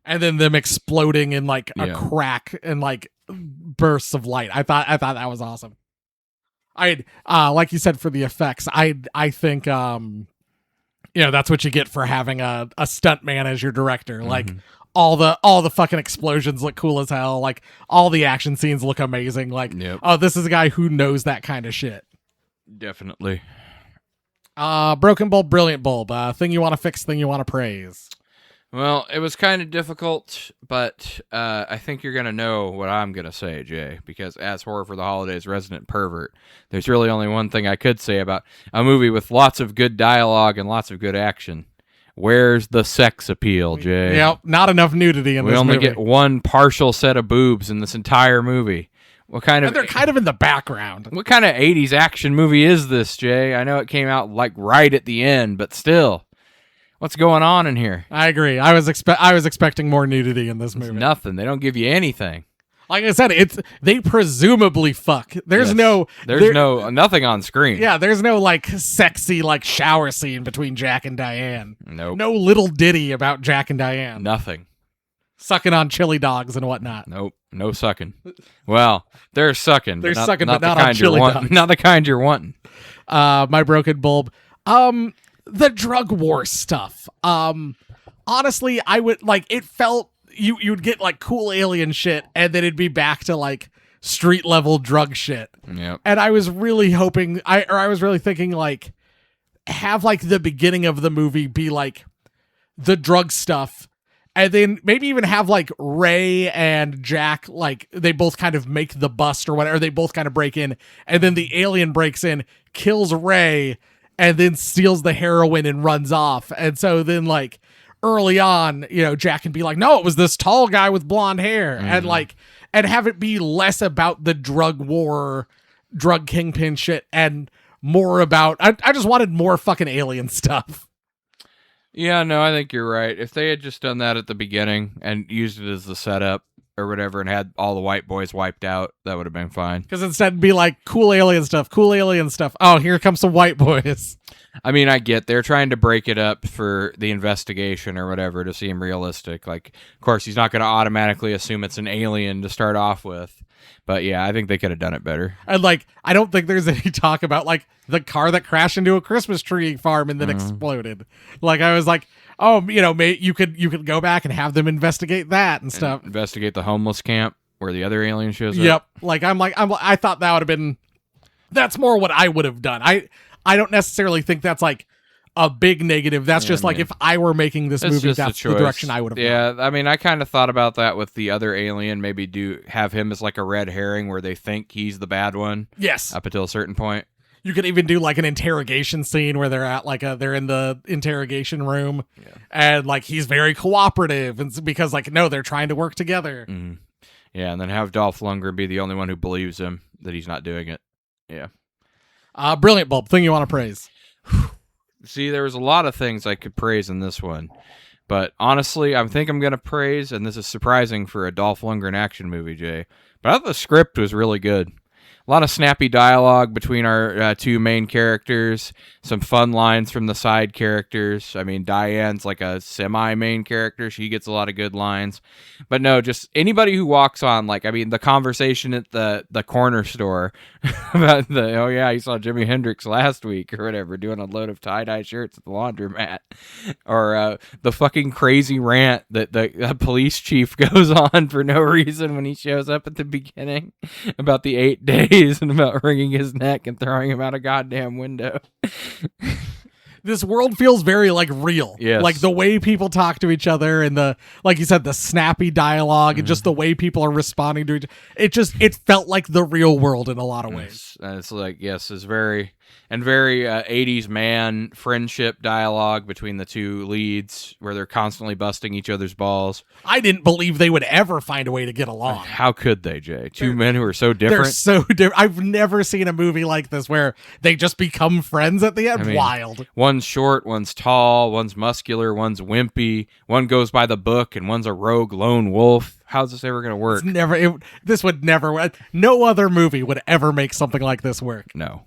And then them exploding in like a crack and like bursts of light. I thought that was awesome. Like you said, for the effects, I think that's what you get for having a stuntman as your director. Like all the fucking explosions look cool as hell. Like all the action scenes look amazing. Like oh, this is a guy who knows that kind of shit. Definitely. Broken bulb, brilliant bulb. Thing you want to fix, thing you want to praise. Well, it was kind of difficult, but I think you're going to know what I'm going to say, Jay, because as Horror for the Holidays resident pervert, there's really only one thing I could say about a movie with lots of good dialogue and lots of good action. Where's the sex appeal, Jay? Yep, not enough nudity in this movie. We only get one partial set of boobs in this entire movie. And they're kind of in the background. What kind of 80s action movie is this, Jay? I know it came out like right at the end, but still. What's going on in here? I agree. I was expecting more nudity in this movie. It's nothing. They don't give you anything. Like I said, they presumably fuck. There's nothing on screen. Yeah, there's no like sexy like shower scene between Jack and Diane. Nope. No little ditty about Jack and Diane. Nothing. Sucking on chili dogs and whatnot. Nope. No sucking. Well, they're sucking. They're but sucking, not but not the on kind chili you're dogs. Not the kind you're wanting. My broken bulb. The drug war stuff. Honestly, I would like it felt you'd get like cool alien shit and then it'd be back to like street level drug shit. Yep. And I was really hoping I was really thinking like have like the beginning of the movie be like the drug stuff and then maybe even have like Ray and Jack like they both kind of make the bust or whatever, they both kind of break in and then the alien breaks in, kills Ray and then steals the heroin and runs off. And so then like early on, Jack can be like, no, it was this tall guy with blonde hair and have it be less about the drug war, drug kingpin shit and more about, I just wanted more fucking alien stuff. Yeah, no, I think you're right. If they had just done that at the beginning and used it as the setup or whatever and had all the white boys wiped out, that would have been fine. Because instead it'd be like, cool alien stuff. Oh, here comes some white boys. I mean, I get they're trying to break it up for the investigation or whatever to seem realistic. Like, of course, he's not going to automatically assume it's an alien to start off with. But yeah, I think they could have done it better. And like, I don't think there's any talk about like the car that crashed into a Christmas tree farm and then exploded. Like, I was like, oh, you could go back and have them investigate that and stuff. Investigate the homeless camp where the other alien shows up. Yep. Like, I thought that would have been, that's more what I would have done. I don't necessarily think that's like a big negative. That's Yeah, just like man. if I were making this It's movie, just a that's the choice. direction I would have gone. Yeah, I mean, I kind of thought about that with the other alien. Maybe do have him as like a red herring where they think he's the bad one Yes. up until a certain point. You could even do like an interrogation scene where they're at like they're in the interrogation room and like he's very cooperative and because like no, they're trying to work together. Mhm. Yeah, and then have Dolph Lundgren be the only one who believes him that he's not doing it. Yeah. Brilliant, Bulb. Thing you want to praise? See, there was a lot of things I could praise in this one. But honestly, I think I'm going to praise, and this is surprising for a Dolph Lundgren action movie, Jay, but I thought the script was really good. A lot of snappy dialogue between our two main characters, some fun lines from the side characters. I mean, Diane's like a semi-main character. She gets a lot of good lines. But no, just anybody who walks on, like, I mean, the conversation at the corner store about oh yeah, you saw Jimi Hendrix last week or whatever, doing a load of tie-dye shirts at the laundromat. Or the fucking crazy rant that the police chief goes on for no reason when he shows up at the beginning about the 8 days and about wringing his neck and throwing him out a goddamn window. This world feels very like real. Yes. Like the way people talk to each other and the like you said, the snappy dialogue and just the way people are responding to it felt like the real world in a lot of ways. And it's like, yes, it's very 80s man friendship dialogue between the two leads where they're constantly busting each other's balls. I didn't believe they would ever find a way to get along. How could they, Jay? Two men who are so They're different. so different. I've never seen a movie like this where they just become friends at the end. I mean, Wild. One's short, one's tall, one's muscular, one's wimpy, one goes by the book, and one's a rogue lone wolf. How's this ever going to work? This would never. No other movie would ever make something like this work. No.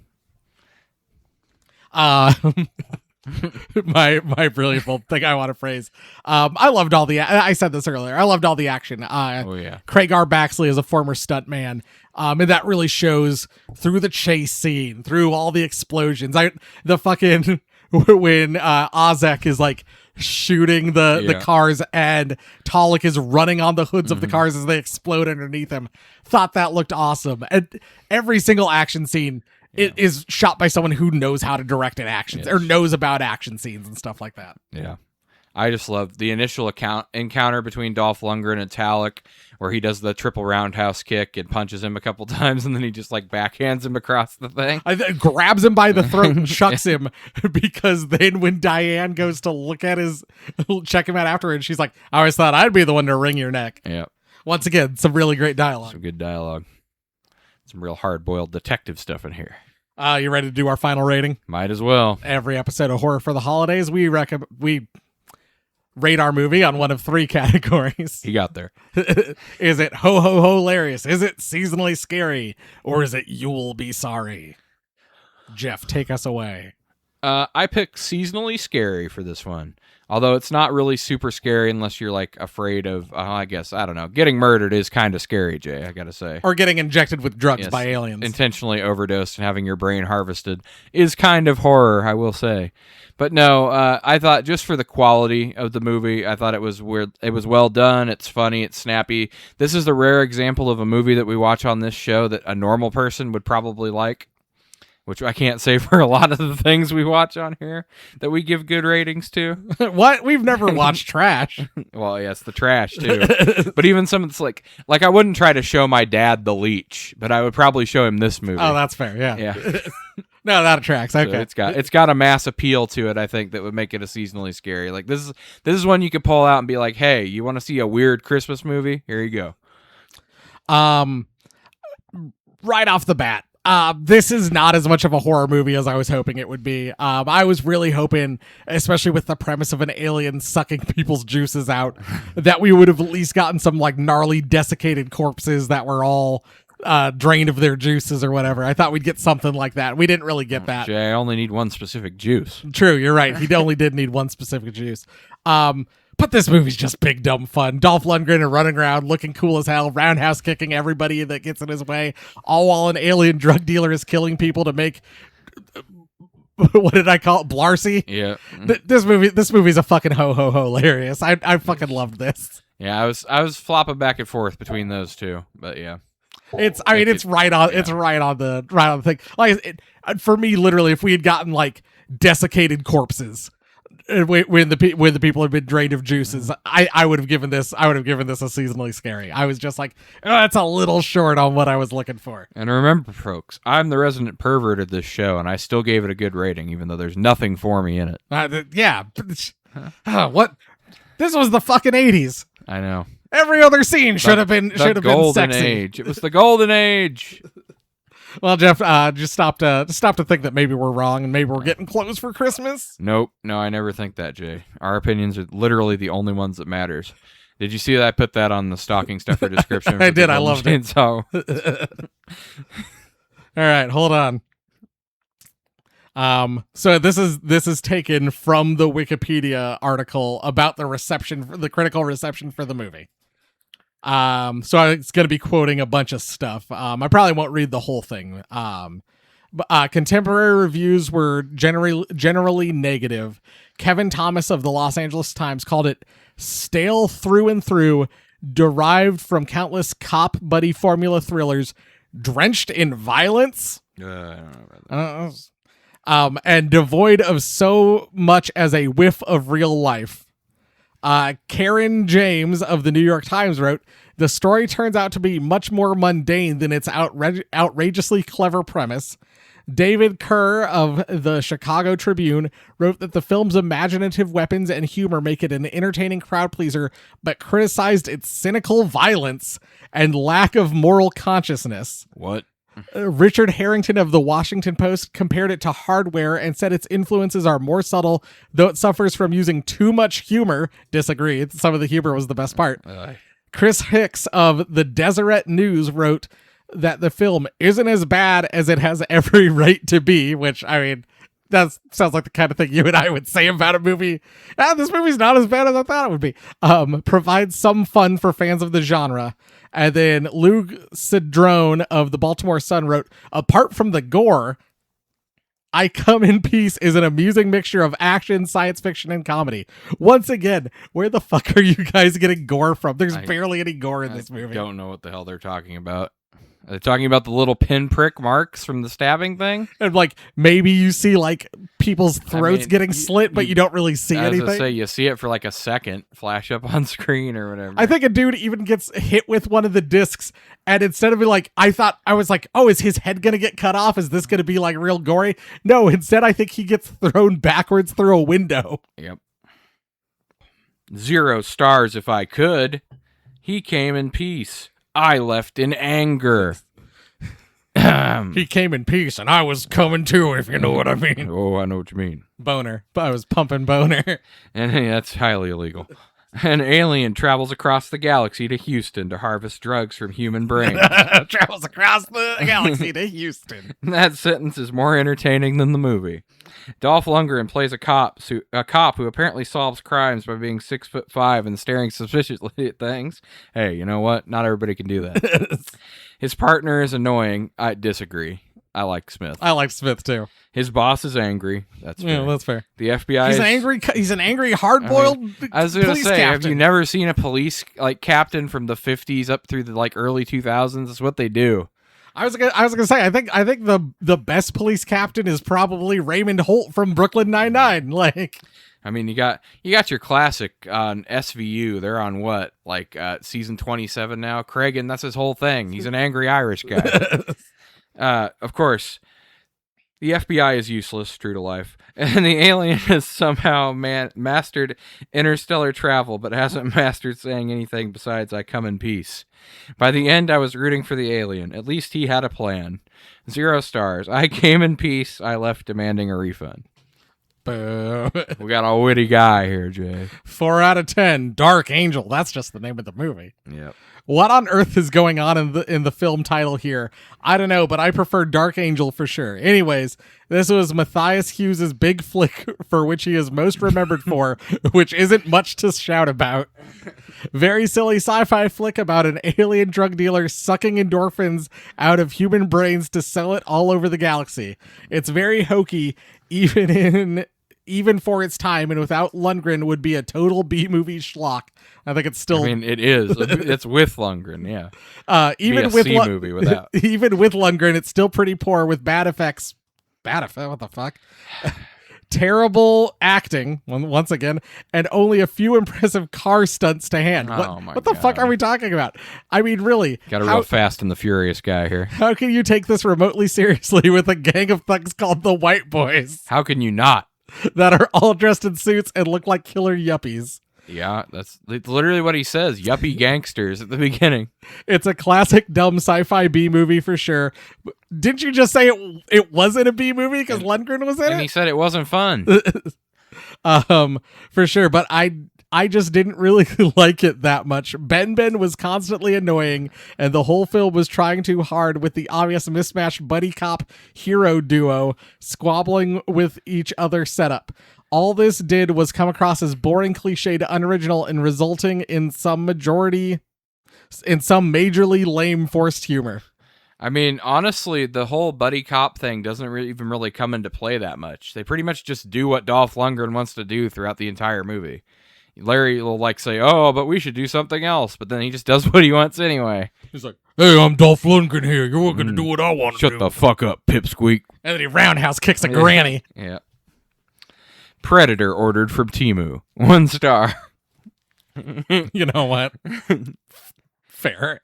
My brilliant bulb thing I want to praise. I loved all the. I said this earlier. I loved all the action. Oh, yeah. Craig R. Baxley is a former stuntman, and that really shows through the chase scene, through all the explosions. The fucking when Ozek is like shooting the cars and Talik is running on the hoods of the cars as they explode underneath him. Thought that looked awesome. And every single action scene. It is shot by someone who knows how to direct an action or knows about action scenes and stuff like that. Yeah. I just love the initial encounter between Dolph Lundgren and Talik, where he does the triple roundhouse kick and punches him a couple times, and then he just like backhands him across the thing. Grabs him by the throat and chucks him, because then when Diane goes to check him out afterwards, she's like, I always thought I'd be the one to wring your neck. Yeah. Once again, some really great dialogue. Some good dialogue. Some real hard-boiled detective stuff in here. You ready to do our final rating? Might as well. Every episode of Horror for the Holidays, we rate our movie on one of 3 categories. He got there. Is it ho ho ho hilarious? Is it seasonally scary? Or is it you'll be sorry? Jeff, take us away. I picked seasonally scary for this one. Although it's not really super scary unless you're like afraid of, I don't know. Getting murdered is kind of scary, Jay, I gotta say. Or getting injected with drugs Yes. by aliens. Intentionally overdosed and having your brain harvested is kind of horror, I will say. But no, I thought just for the quality of the movie, I thought it was weird. It was well done. It's funny. It's snappy. This is the rare example of a movie that we watch on this show that a normal person would probably like, which I can't say for a lot of the things we watch on here that we give good ratings to. What? We've never watched trash. Well, yes, the trash too. But even some that's like I wouldn't try to show my dad The Leech, but I would probably show him this movie. Oh, that's fair. Yeah. Yeah. No, that tracks. Okay. So it's got a mass appeal to it, I think, that would make it a seasonally scary. Like this is one you could pull out and be like, hey, you want to see a weird Christmas movie? Here you go. Right off the bat, this is not as much of a horror movie as I was hoping it would be. I was really hoping, especially with the premise of an alien sucking people's juices out, that we would have at least gotten some like gnarly desiccated corpses that were all drained of their juices or whatever. I thought we'd get something like that. We didn't really get that. Jay, I only need one specific juice. True, you're right. He only did need one specific juice. But this movie's just big dumb fun. Dolph Lundgren running around looking cool as hell, roundhouse kicking everybody that gets in his way, all while an alien drug dealer is killing people to make what did I call it? Blarcy? Yeah. This movie's a fucking ho ho ho hilarious. I fucking loved this. Yeah, I was flopping back and forth between those two, but yeah. It's right on. Yeah. It's right on the thing. Like for me, literally, if we had gotten like desiccated corpses when the people had been drained of juices, I would have given this a seasonally scary. I was just like, oh, that's a little short on what I was looking for. And remember, folks, I'm the resident pervert of this show, and I still gave it a good rating, even though there's nothing for me in it. Yeah. What? This was the fucking 80s. I know. Every other scene should have been Golden sexy. Age. It was the golden age. Well, Jeff, just stop to think that maybe we're wrong and maybe we're getting clothes for Christmas. Nope. No, I never think that, Jay. Our opinions are literally the only ones that matters. Did you see that I put that on the stocking stuffer description? I did. I loved it. So. All right, hold on. So this is taken from the Wikipedia article about the critical reception for the movie. So it's going to be quoting a bunch of stuff. I probably won't read the whole thing. But contemporary reviews were generally negative. Kevin Thomas of the Los Angeles Times called it stale through and through, derived from countless cop buddy formula thrillers, drenched in violence. I don't know about that. And devoid of so much as a whiff of real life. Karen James of the New York Times wrote, the story turns out to be much more mundane than its outrageously clever premise. David Kerr of the Chicago Tribune wrote that the film's imaginative weapons and humor make it an entertaining crowd pleaser, but criticized its cynical violence and lack of moral consciousness. What? Richard Harrington of the Washington Post compared it to Hardware and said its influences are more subtle, though it suffers from using too much humor. Disagreed. Some of the humor was the best part. Chris Hicks of the Deseret News wrote that the film isn't as bad as it has every right to be, which, I mean, that sounds like the kind of thing you and I would say about a movie. This movie's not as bad as I thought it would be. Provides some fun for fans of the genre. And then Luke Cedrone of the Baltimore Sun wrote, apart from the gore, I Come in Peace is an amusing mixture of action, science fiction, and comedy. Once again, where the fuck are you guys getting gore from? There's barely any gore in this movie. I don't know what the hell they're talking about. Are they talking about the little pinprick marks from the stabbing thing? And like maybe you see like people's throats getting slit, but you don't really see anything. I say you see it for like a second, flash up on screen or whatever. I think a dude even gets hit with one of the discs, and instead of being like, I was like, oh, is his head gonna get cut off? Is this gonna be like real gory? No, instead I think he gets thrown backwards through a window. Yep. 0 stars if I could. He came in peace. I left in anger. He came in peace, and I was coming too, if you know what I mean. Oh, I know what you mean. Boner. I was pumping boner. And hey, that's highly illegal. An alien travels across the galaxy to Houston to harvest drugs from human brains. Travels across the galaxy to Houston. That sentence is more entertaining than the movie. Dolph Lundgren plays a cop who apparently solves crimes by being 6'5" and staring suspiciously at things. Hey, you know what? Not everybody can do that. His partner is annoying. I disagree. I like Smith. I like Smith too. His boss is angry. That's fair. Yeah, that's fair. The FBI. He's an angry, hard-boiled. I was gonna say, captain. have you never seen a police captain from the 50s up through the early 2000s? That's what they do. I was gonna say, I think the best police captain is probably Raymond Holt from Brooklyn Nine-Nine. I mean, you got your classic on SVU. They're on what, season 27 now. Cragen, that's his whole thing. He's an angry Irish guy. Of course, the FBI is useless, true to life, and the alien has somehow mastered interstellar travel, but hasn't mastered saying anything besides "I come in peace." By the end, I was rooting for the alien. At least he had a plan. 0 stars. I came in peace. I left demanding a refund. Boo. We got a witty guy here, Jay. 4 out of 10. Dark Angel. That's just the name of the movie. Yep. What on earth is going on in the film title here? I don't know, but I prefer Dark Angel for sure. Anyways, this was Matthias Hughes's big flick for which he is most remembered for, which isn't much to shout about. Very silly sci-fi flick about an alien drug dealer sucking endorphins out of human brains to sell it all over the galaxy. It's very hokey, even even for its time, and without Lundgren would be a total B-movie schlock. I think it's still... I mean, it is. It's with Lundgren, yeah. Even Be a with C movie without. Even with Lundgren, it's still pretty poor with bad effects. Bad effect? What the fuck? Terrible acting, once again, and only a few impressive car stunts to hand. What the fuck are we talking about? I mean, really. Got a real Fast and the Furious guy here. How can you take this remotely seriously with a gang of thugs called the White Boys How can you not? that are all dressed in suits and look like killer yuppies? Yeah, that's literally what he says. Yuppie gangsters at the beginning. It's a classic dumb sci-fi B movie for sure. Didn't you just say it wasn't a B movie because Lundgren was in And it? he said it wasn't fun. For sure, but I just didn't really like it that much. Ben was constantly annoying, and the whole film was trying too hard with the obvious mismatched buddy cop hero duo squabbling with each other setup. All this did was come across as boring, cliched, unoriginal, and resulting in some majorly lame forced humor. I mean, honestly, the whole buddy cop thing doesn't even really come into play that much. They pretty much just do what Dolph Lundgren wants to do throughout the entire movie. Larry will say, "Oh, but we should do something else," but then he just does what he wants anyway. He's like, "Hey, I'm Dolph Lundgren here. You're going to do what I want to do." Shut the fuck up, pipsqueak. And then he roundhouse kicks a granny. Yeah. Predator ordered from Temu. 1 star. You know what? Fair.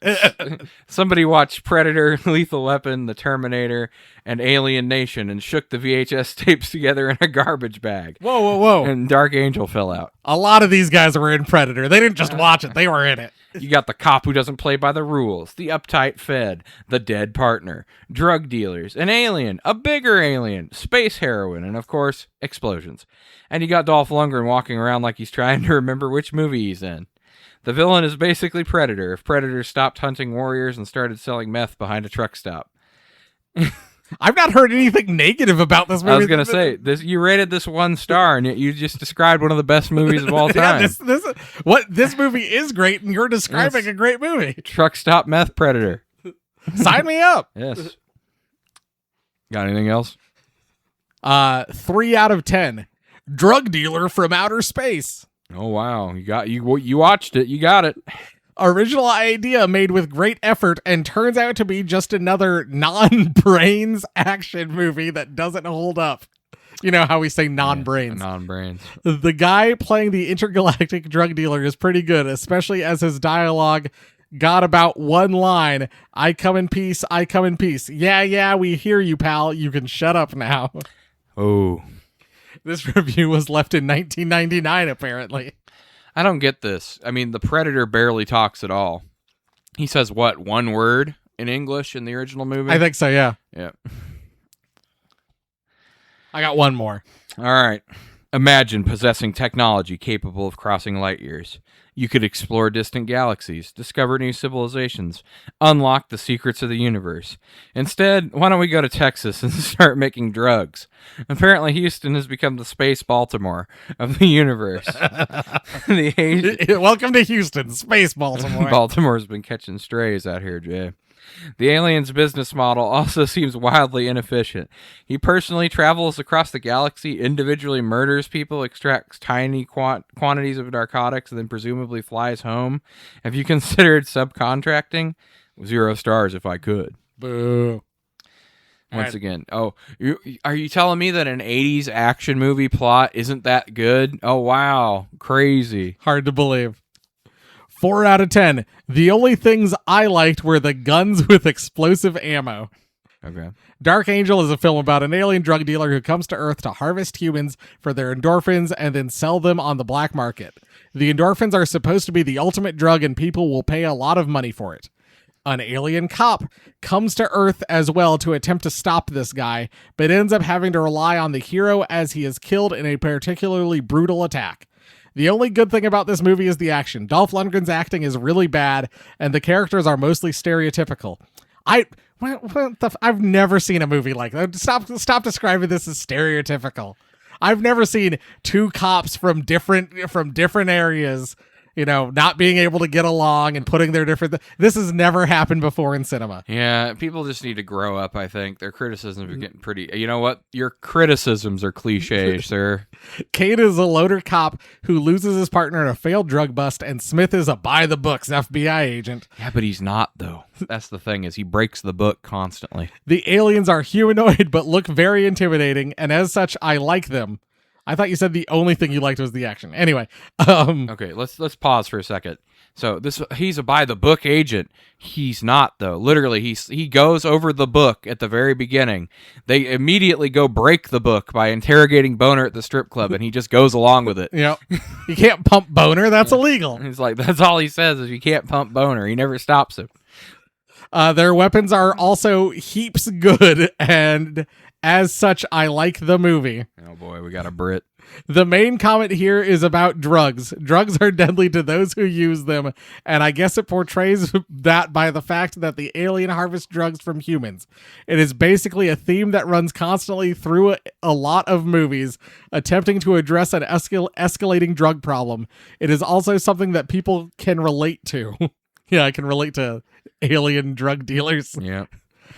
Somebody watched Predator, Lethal Weapon, The Terminator, and Alien Nation and shook the VHS tapes together in a garbage bag. Whoa. And Dark Angel fell out. A lot of these guys were in Predator. They didn't just watch it. They were in it. You got the cop who doesn't play by the rules, the uptight Fed, the dead partner, drug dealers, an alien, a bigger alien, space heroin, and of course, explosions. And you got Dolph Lundgren walking around like he's trying to remember which movie he's in. The villain is basically Predator if Predator stopped hunting warriors and started selling meth behind a truck stop. I've not heard anything negative about this movie. I was going to say, you rated this 1 star, and yet you just described one of the best movies of all time. This movie is great, and you're describing a great movie. Truck stop meth Predator. Sign me up. Yes. Got anything else? 3 out of 10. Drug dealer from outer space. Oh wow, you watched it, you got it. Original idea made with great effort and turns out to be just another non-brains action movie that doesn't hold up. You know how we say non-brains. Non-brains. The guy playing the intergalactic drug dealer is pretty good, especially as his dialogue got about one line. I come in peace, I come in peace. Yeah, we hear you, pal. You can shut up now. Oh. This review was left in 1999, apparently. I don't get this. I mean, the Predator barely talks at all. He says, what, 1 word in English in the original movie? I think so, yeah. Yeah. I got one more. All right. Imagine possessing technology capable of crossing light years. You could explore distant galaxies, discover new civilizations, unlock the secrets of the universe. Instead, why don't we go to Texas and start making drugs? Apparently, Houston has become the space Baltimore of the universe. Welcome to Houston, space Baltimore. Baltimore's been catching strays out here, Jay. The alien's business model also seems wildly inefficient. He personally travels across the galaxy, individually murders people, extracts tiny quantities of narcotics, and then presumably flies home. Have you considered subcontracting? 0 stars if I could. Boo. Once again. Oh, are you telling me that an 80s action movie plot isn't that good? Oh, wow. Crazy. Hard to believe. 4 out of 10. The only things I liked were the guns with explosive ammo. Okay. Dark Angel is a film about an alien drug dealer who comes to Earth to harvest humans for their endorphins and then sell them on the black market. The endorphins are supposed to be the ultimate drug and people will pay a lot of money for it. An alien cop comes to Earth as well to attempt to stop this guy, but ends up having to rely on the hero as he is killed in a particularly brutal attack. The only good thing about this movie is the action. Dolph Lundgren's acting is really bad, and the characters are mostly stereotypical. I've never seen a movie like that. Stop describing this as stereotypical. I've never seen 2 cops from different areas not being able to get along and putting their different. This has never happened before in cinema. Yeah, people just need to grow up, I think. Their criticisms are getting pretty... You know what? Your criticisms are cliche, sir. Kate is a loader cop who loses his partner in a failed drug bust, and Smith is a by-the-books FBI agent. Yeah, but he's not, though. That's the thing, is he breaks the book constantly. The aliens are humanoid but look very intimidating, and as such, I like them. I thought you said the only thing you liked was the action. Anyway, Okay, let's pause for a second. So he's a by the book agent. He's not, though. Literally, he goes over the book at the very beginning. They immediately go break the book by interrogating Boner at the strip club, and he just goes along with it. You can't pump Boner. That's illegal. He's like, that's all he says is you can't pump Boner. He never stops him. Their weapons are also heaps good, and as such, I like the movie. Oh boy, we got a Brit. The main comment here is about drugs. Drugs are deadly to those who use them, and I guess it portrays that by the fact that the alien harvests drugs from humans. It is basically a theme that runs constantly through a lot of movies, attempting to address an escalating drug problem. It is also something that people can relate to. Yeah, I can relate to alien drug dealers. Yeah.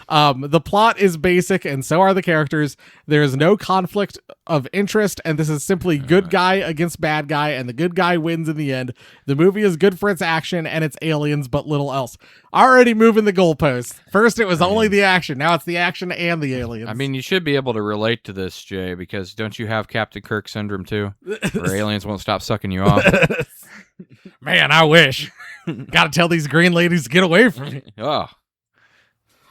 The plot is basic, and so are the characters. There is no conflict of interest, and this is simply good guy against bad guy, and the good guy wins in the end. The movie is good for its action and its aliens, but little else. Already moving the goalposts. First it was only the action, now it's the action and the aliens. I mean, you should be able to relate to this, Jay, because don't you have Captain Kirk syndrome too? Where aliens won't stop sucking you off. Man, I wish. Gotta tell these green ladies to get away from me. Oh.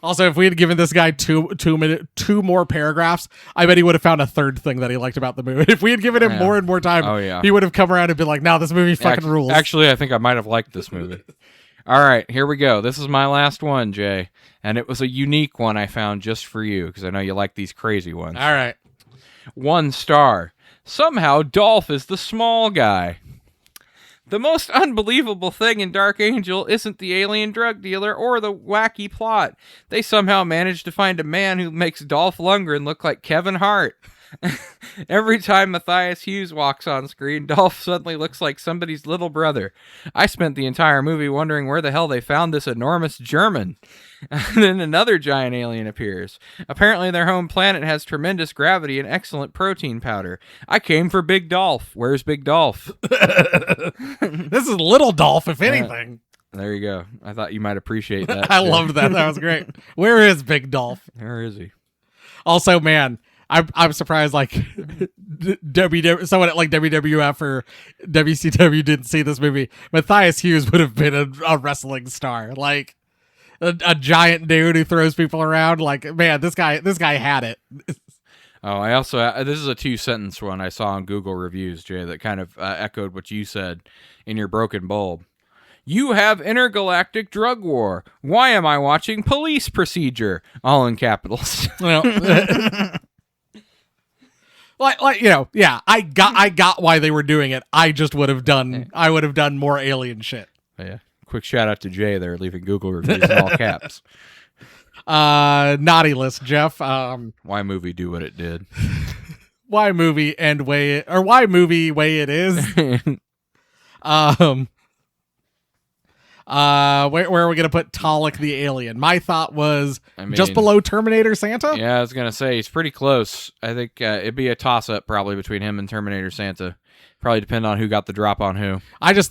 Also, if we had given this guy two more paragraphs, I bet he would have found a third thing that he liked about the movie. If we had given him more and more time, he would have come around and been like, "No, this movie fucking rules." Actually, I think I might have liked this movie. All right, here we go. This is my last one, Jay, and it was a unique one I found just for you because I know you like these crazy ones. All right. 1 star. Somehow Dolph is the small guy. The most unbelievable thing in Dark Angel isn't the alien drug dealer or the wacky plot. They somehow managed to find a man who makes Dolph Lundgren look like Kevin Hart. Every time Matthias Hughes walks on screen, Dolph suddenly looks like somebody's little brother. I spent the entire movie wondering where the hell they found this enormous German. And then another giant alien appears. Apparently their home planet has tremendous gravity and excellent protein powder. I came for Big Dolph. Where's Big Dolph? This is Little Dolph, if anything. There you go. I thought you might appreciate that. I loved that. That was great. Where is Big Dolph? Where is he? Also, man, I'm surprised like someone at like WWF or WCW didn't see this movie. Matthias Hughes would have been a wrestling star, like a giant dude who throws people around. Like, man, this guy had it. Oh, I also this is a 2-sentence one I saw on Google reviews, Jay, that kind of echoed what you said in your broken bulb. You have intergalactic drug war. Why am I watching Police Procedure? All in capitals. Well, yeah, I got why they were doing it. I just would have done more alien shit. Yeah. Quick shout out to Jay there, leaving Google reviews in all caps. Naughty list, Jeff. Why movie do what it did? Why movie why movie way it is? Where are we gonna put Talik the alien? My thought was just below Terminator Santa. Yeah, I was gonna say he's pretty close. I think it'd be a toss-up probably between him and Terminator Santa. Probably depend on who got the drop on who. I just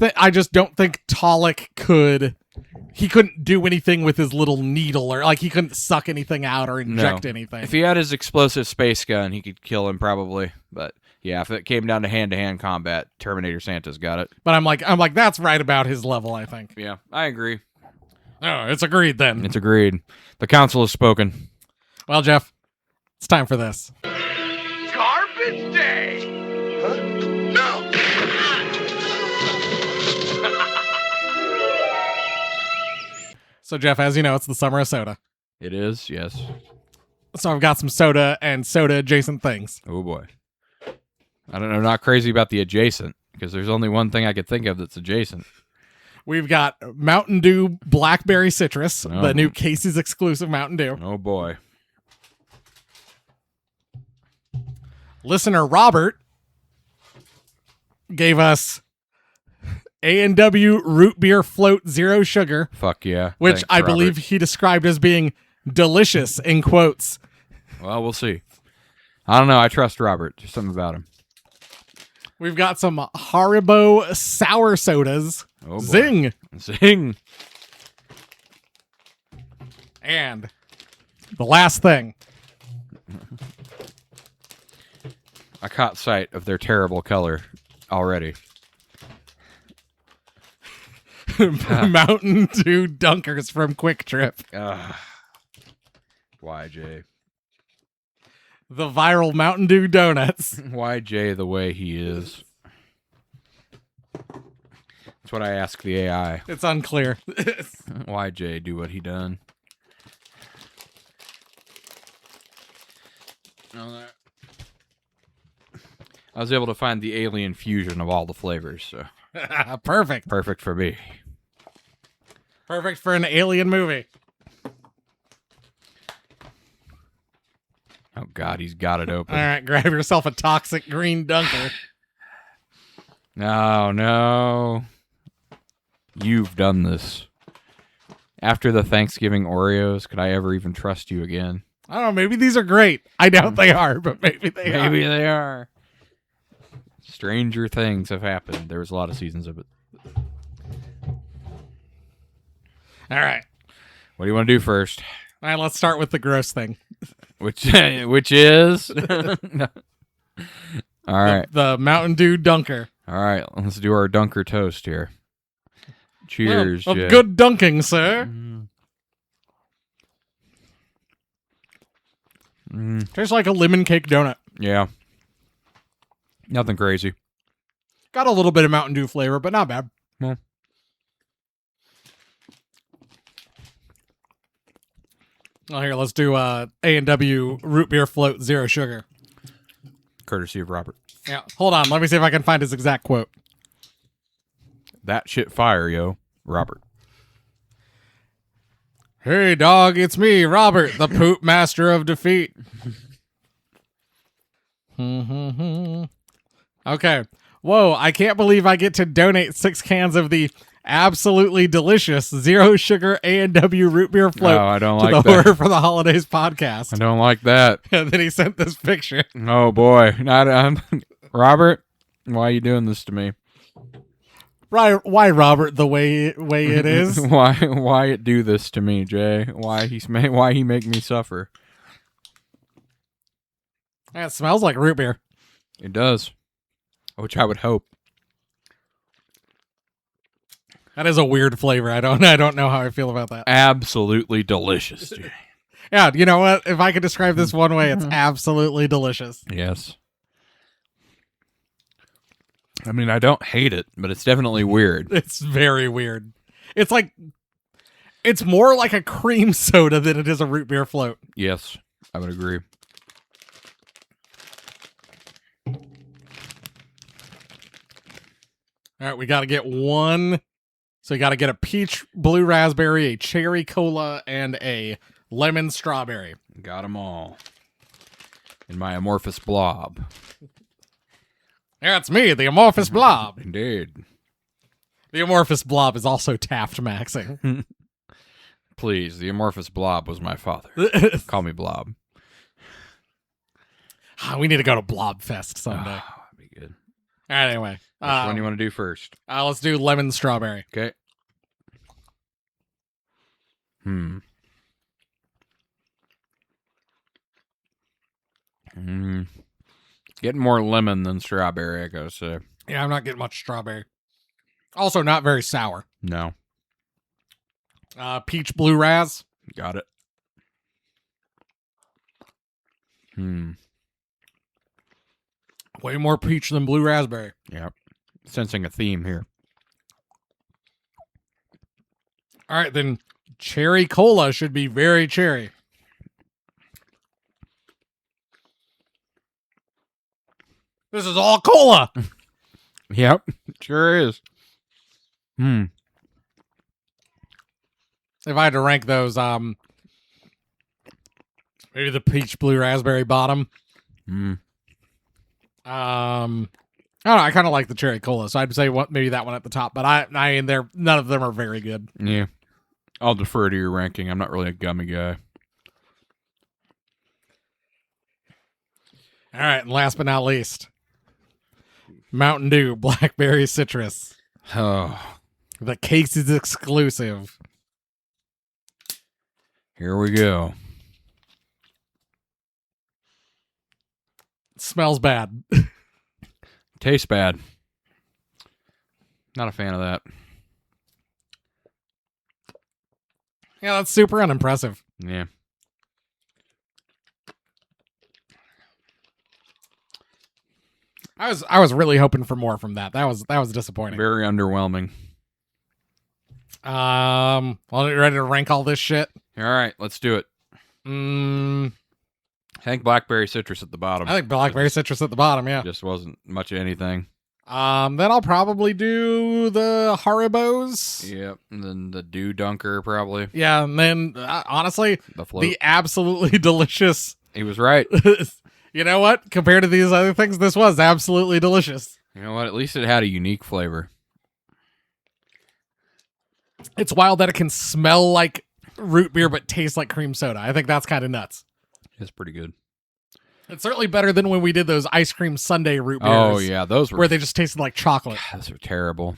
don't think Talik couldn't do anything with his little needle, or like he couldn't suck anything out or inject anything. If he had his explosive space gun, he could kill him probably. But yeah, if it came down to hand-to-hand combat, Terminator Santa's got it. But I'm like that's right about his level, I think. Yeah, I agree. Oh, it's agreed then. It's agreed. The council has spoken. Well, Jeff, it's time for this. Garbage day! Huh? No! So, Jeff, as you know, it's the summer of soda. It is, yes. So I've got some soda and soda adjacent things. Oh boy. I don't know, not crazy about the adjacent, because there's only one thing I could think of that's adjacent. We've got Mountain Dew Blackberry Citrus, the new Casey's exclusive Mountain Dew. Oh boy. Listener Robert gave us A&W root beer float zero sugar, Fuck yeah. which Thanks, I Robert. believe he described as being delicious in quotes. Well, we'll see. I don't know. I trust Robert. There's something about him. We've got some Haribo sour sodas. Oh, boy. Zing. Zing. And the last thing. I caught sight of their terrible color already. Mountain Dew Dunkers from Quick Trip. YJ. The viral Mountain Dew donuts. YJ the way he is. That's what I ask the AI. It's unclear. YJ do what he done. I was able to find the alien fusion of all the flavors, so Perfect. perfect for me. Perfect for an alien movie. Oh God, he's got it open. All right, grab yourself a toxic green dunker. No, no. You've done this. After the Thanksgiving Oreos, could I ever even trust you again? I don't know, maybe these are great. I doubt they are, but maybe they are. Maybe they are. Stranger things have happened. There was a lot of seasons of it. All right. What do you want to do first? All right, let's start with the gross thing. Which is? No. All right. The Mountain Dew dunker. All right. Let's do our dunker toast here. Cheers, Of Jay. good dunking, sir. Tastes like a lemon cake donut. Yeah. Nothing crazy. Got a little bit of Mountain Dew flavor, but not bad. Well. Oh, here, let's do A&W root beer float zero sugar. Courtesy of Robert. Yeah, hold on. Let me see if I can find his exact quote. That shit fire, yo. Robert. Hey, dog, it's me, Robert, the poop master of defeat. Okay. Whoa, I can't believe I get to donate 6 cans of the absolutely delicious zero sugar A&W root beer float Oh, I don't to like the that. Horror for the Holidays podcast. I don't like that. And then he sent this picture. Oh, boy. Robert, why are you doing this to me? Why Robert the way it is? Why it do this to me, Jay? Why he make me suffer? It smells like root beer. It does. Which I would hope. That is a weird flavor. I don't know how I feel about that. Absolutely delicious, Jay. Yeah, you know what? If I could describe this one way, it's absolutely delicious. Yes. I mean, I don't hate it, but it's definitely weird. It's very weird. It's like it's more like a cream soda than it is a root beer float. Yes, I would agree. All right, we got to get one. So you got to get a peach blue raspberry, a cherry cola, and a lemon strawberry. Got them all. In my amorphous blob. Yeah, it's me, the amorphous blob. Indeed. The amorphous blob is also Taft maxing. Please, the amorphous blob was my father. Call me Blob. We need to go to Blobfest someday. Oh, that'd be good. All right, anyway. Which one do you want to do first? Let's do lemon strawberry. Okay. Getting more lemon than strawberry, I gotta say. Yeah, I'm not getting much strawberry. Also, not very sour. No. Peach blue ras. Got it. Way more peach than blue raspberry. Yep. Sensing a theme here. All right, then cherry cola should be very cherry. This is all cola. Yep. Sure is. If I had to rank those, maybe the peach blue raspberry bottom. I don't know. I kind of like the cherry cola, so I'd say maybe that one at the top. But I mean, none of them are very good. Yeah. I'll defer to your ranking. I'm not really a gummy guy. All right, and last but not least, Mountain Dew Blackberry Citrus. Oh, The Casey's exclusive. here we go. It smells bad. Tastes bad. Not a fan of that. Yeah, that's super unimpressive. Yeah. I was really hoping for more from that. That was disappointing. Very underwhelming. Well, you ready to rank all this shit? All right, let's do it. I think blackberry citrus at the bottom. I think Blackberry Citrus at the bottom, yeah. Just wasn't much of anything. Then I'll probably do the Haribos. Yep. And then the Dew Dunker, probably. Yeah, and then honestly, The float. the absolutely delicious. He was right. You know what? Compared to these other things, this was absolutely delicious. You know what? At least it had a unique flavor. It's wild that it can smell like root beer but taste like cream soda. I think that's kind of nuts. It's pretty good. It's certainly better than when we did those ice cream sundae root beers. Oh, yeah. Those were, Where they just tasted like chocolate. those were terrible.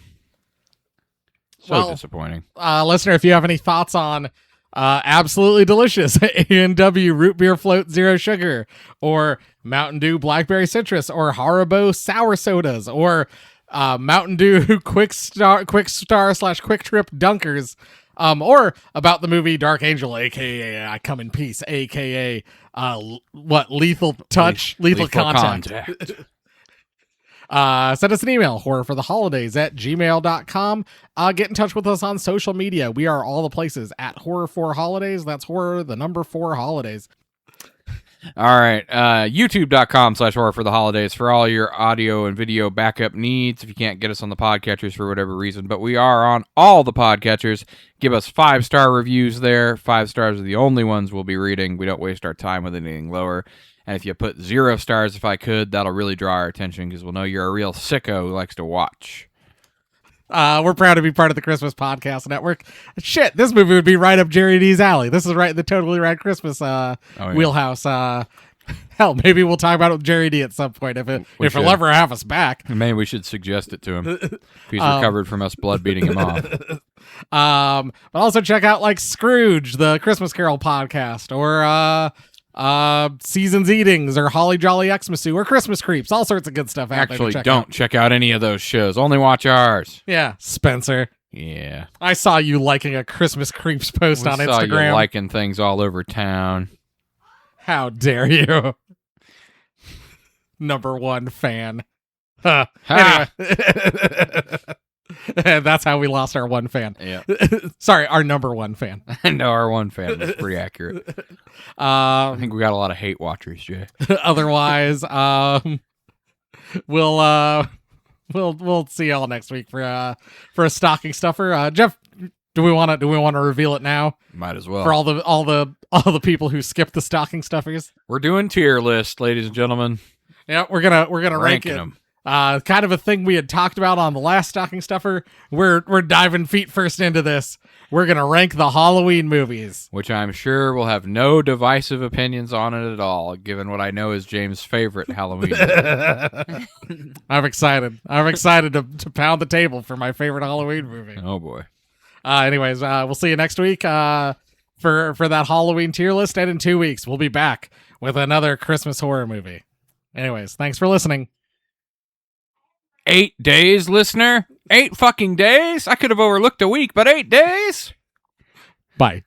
So Well, disappointing. Listener, if you have any thoughts on absolutely delicious A&W root beer float zero sugar, or Mountain Dew blackberry citrus, or Haribo sour sodas, or Mountain Dew quick star / quick trip dunkers, or about the movie Dark Angel, aka I Come in Peace, aka lethal touch, lethal contact. Send us an email, horrorfortheholidays@gmail.com. Get in touch with us on social media. We are all the places at Horror4Holidays. That's horror, the number 4 holidays. All right. YouTube.com/horror for the holidays for all your audio and video backup needs. If you can't get us on the podcatchers for whatever reason, but we are on all the podcatchers. Give us 5-star reviews there. 5 stars are the only ones we'll be reading. We don't waste our time with anything lower. And if you put 0 stars, if I could, that'll really draw our attention because we'll know you're a real sicko who likes to watch. We're proud to be part of the Christmas Podcast Network. Shit, this movie would be right up Jerry D's alley. This is right in the Totally Rad Christmas wheelhouse. Hell, maybe we'll talk about it with Jerry D at some point if he'll ever have us back. Maybe we should suggest it to him. If he's recovered from us blood beating him off. But also check out like Scrooge, the Christmas Carol podcast, or Seasons Eatings, or Holly Jolly Xmas, or Christmas Creeps. All sorts of good stuff out there to Actually, check don't out. check out any of those shows. Only watch ours. Yeah, Spencer. Yeah. I saw you liking a Christmas Creeps post on We saw Instagram. you liking things all over town. How dare you? Number 1 fan. Huh. Ha! Anyway. And that's how we lost our 1 fan. Yeah. Sorry, our number 1 fan. No, our 1 fan was pretty accurate. I think we got a lot of hate watchers, Jay. Otherwise, we'll see y'all next week for a stocking stuffer. Jeff, do we want to reveal it now Might as well. for all the people who skipped the stocking stuffers? We're doing tier list, ladies and gentlemen. Yeah, we're gonna rank Ranking it. them. Kind of a thing we had talked about on the last stocking stuffer. We're diving feet first into this. We're gonna rank the Halloween movies. Which I'm sure will have no divisive opinions on it at all, given what I know is James' favorite Halloween. I'm excited. I'm excited to pound the table for my favorite Halloween movie. Oh boy. Anyways, we'll see you next week for that Halloween tier list, and in 2 weeks we'll be back with another Christmas horror movie. Anyways, thanks for listening. 8 days, listener? 8 fucking days? I could have overlooked a week, but 8 days? Bye.